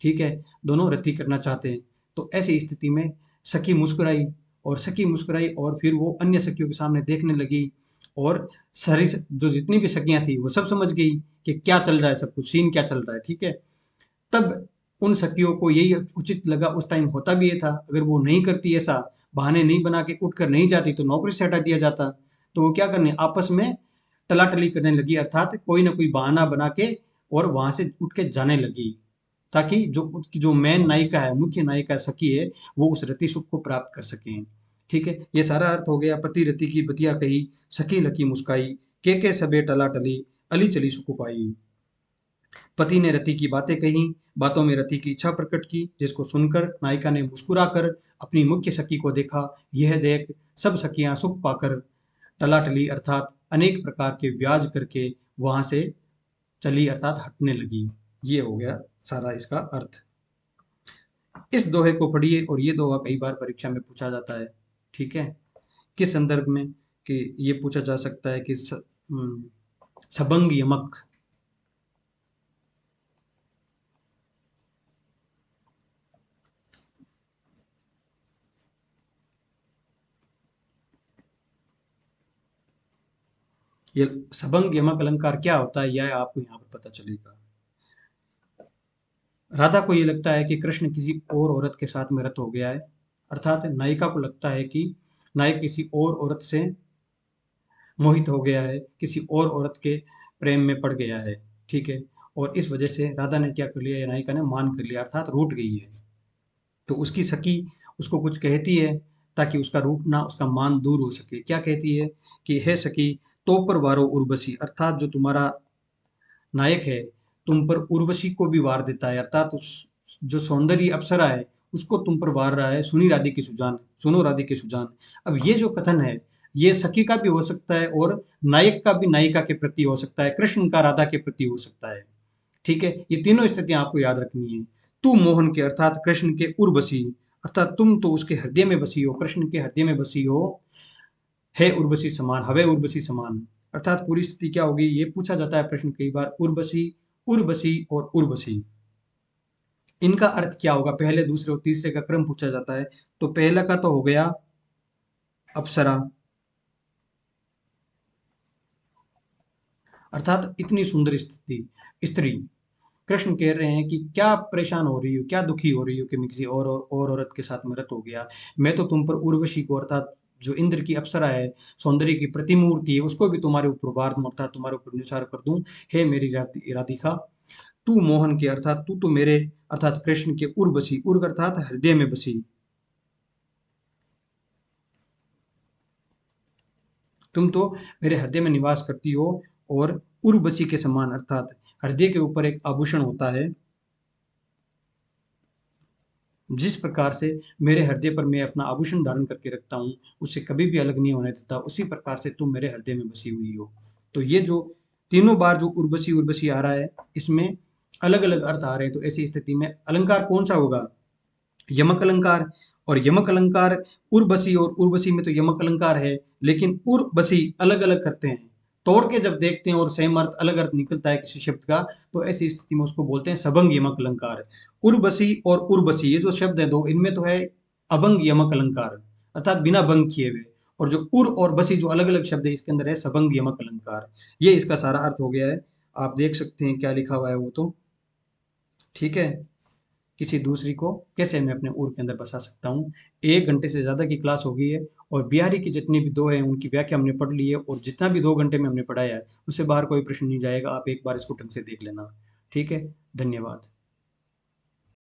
ठीक है। दोनों रति करना चाहते हैं। तो ऐसी स्थिति में सखी मुस्कुराई, और सखी मुस्कुराई और फिर वो अन्य सखियों के सामने देखने लगी, और सारी जो जितनी भी सखियां थी वो सब समझ गई कि क्या चल रहा है, सब कुछ सीन क्या चल रहा है, ठीक है। तब उन सखियों को यही उचित लगा, उस टाइम होता भी ये था, अगर वो नहीं करती ऐसा, बहाने नहीं बना के उठकर नहीं जाती तो नौकरी से हटा दिया जाता। तो वो क्या करने, आपस में टलाटली करने लगी, अर्थात कोई ना कोई बहाना बना के और वहां से उठ के जाने लगी, ताकि जो उसकी जो मेन नायिका है, मुख्य नायिका सखी है, वो उस रति सुख को प्राप्त कर सकें, ठीक है। ये सारा अर्थ हो गया। पति रति की बतिया कही, सखी लकी मुस्काई, के सबे टला टली, अली चली सुख पाई। पति ने रति की बातें कही, बातों में रति की इच्छा प्रकट की, जिसको सुनकर नायिका ने मुस्कुराकर अपनी मुख्य सखी को देखा। यह देख सब सखियां सुख पाकर टलाटली अर्थात अनेक प्रकार के व्याज करके वहां से चली अर्थात हटने लगी। ये हो गया सारा इसका अर्थ। इस दोहे को पढ़िए, और ये दोहा कई बार परीक्षा में पूछा जाता है, ठीक है। किस संदर्भ में, कि ये पूछा जा सकता है कि सबंग यमक, ये सबंग यमक अलंकार क्या होता है, यह आपको यहाँ पर पता चलेगा। राधा को ये लगता है कि कृष्ण किसी और औरत के साथ में रत हो गया है, अर्थात नायिका को लगता है कि नायक किसी और औरत से मोहित हो गया है, किसी और औरत के प्रेम में पड़ गया है, ठीक है। और इस वजह से राधा ने क्या कर लिया, या नायिका ने मान कर लिया, अर्थात रूठ गई है। तो उसकी सखी उसको कुछ कहती है, ताकि उसका रूठना, उसका मान दूर हो सके। क्या कहती है कि हे सखी, तो पर वारो उर्वशी, अर्थात जो तुम्हारा नायक है तुम पर उर्वशी को भी वार देता है, अर्थात उस जो सौंदर्य अप्सरा है उसको तुम पर वार रहा है। सुनी राधे की सुजान, सुनो राधे की सुजान। अब ये जो कथन है, ये सखी का भी हो सकता है, और नायक का भी नायिका के प्रति हो सकता है, कृष्ण का राधा के प्रति हो सकता है, ठीक है। ये तीनों स्थितियां आपको याद रखनी है। तू मोहन के अर्थात कृष्ण के उर्वशी, अर्थात तुम तो उसके हृदय में बसी हो, कृष्ण के हृदय में बसी हो। है उर्वशी समान, हवे उर्वशी समान, अर्थात पूरी स्थिति क्या होगी, ये पूछा जाता है प्रश्न कई बार। उर्वशी, उर्वशी और उर्वशी, इनका अर्थ क्या होगा, पहले दूसरे और तीसरे का क्रम पूछा जाता है। तो पहला का तो हो गया अप्सरा, अर्थात इतनी सुंदर स्थिति स्त्री। कृष्ण कह रहे हैं कि क्या परेशान हो रही हो, क्या दुखी हो रही हो कि मैं किसी और औरत के साथ में रत हो गया। मैं तो तुम पर उर्वशी को, अर्थात जो इंद्र की अप्सरा है, सौंदर्य की प्रतिमूर्ति है, उसको भी तुम्हारे ऊपर वार दूं, अर्थात तुम्हारे ऊपर निसार कर दूं। हे मेरी राधिका, तू मोहन के अर्थात तू तो मेरे, अर्थात कृष्ण के उर्वशी, उर्ग अर्थात हृदय में बसी, तुम तो मेरे हृदय में निवास करती हो और उर्वशी के समान, अर्थात हृदय के ऊपर एक आभूषण होता है। जिस प्रकार से मेरे हृदय पर मैं अपना आभूषण धारण करके रखता हूँ, उसे कभी भी अलग नहीं होने देता, उसी प्रकार से तुम मेरे हृदय में बसी हुई हो। तो ये जो तीनों बार जो उर्वशी उर्वशी आ रहा है, इसमें अलग अलग अर्थ आ रहे हैं। तो ऐसी स्थिति में अलंकार कौन सा होगा? यमक अलंकार। और यमक अलंकार उर्वशी, और उर्वशी में तो यमक अलंकार है, लेकिन उर्वशी अलग अलग करते हैं, तोड़ के जब देखते हैं और सेम अर्थ अलग अर्थ निकलता है किसी शब्द का, तो ऐसी स्थिति में उसको बोलते हैं सबंग यमक अलंकार। उर्वशी और उर्वशी ये जो शब्द है दो, इनमें तो है अभंग यमक अलंकार, अर्थात बिना भंग किए हुए। और जो उर और बसी जो अलग अलग शब्द है, इसके अंदर है सबंग यमक अलंकार। ये इसका सारा अर्थ हो गया है। आप देख सकते हैं क्या लिखा हुआ है वो तो। ठीक है। किसी दूसरी को कैसे मैं अपने उर के अंदर बसा सकता हूँ। 1 घंटे से ज़्यादा की क्लास हो गई है, और बिहारी की जितनी भी दो हैं उनकी व्याख्या हमने पढ़ ली है, और जितना भी 2 घंटे में हमने पढ़ाया है उससे बाहर कोई प्रश्न नहीं जाएगा। आप एक बार इसको ढंग से देख लेना। ठीक है। धन्यवाद।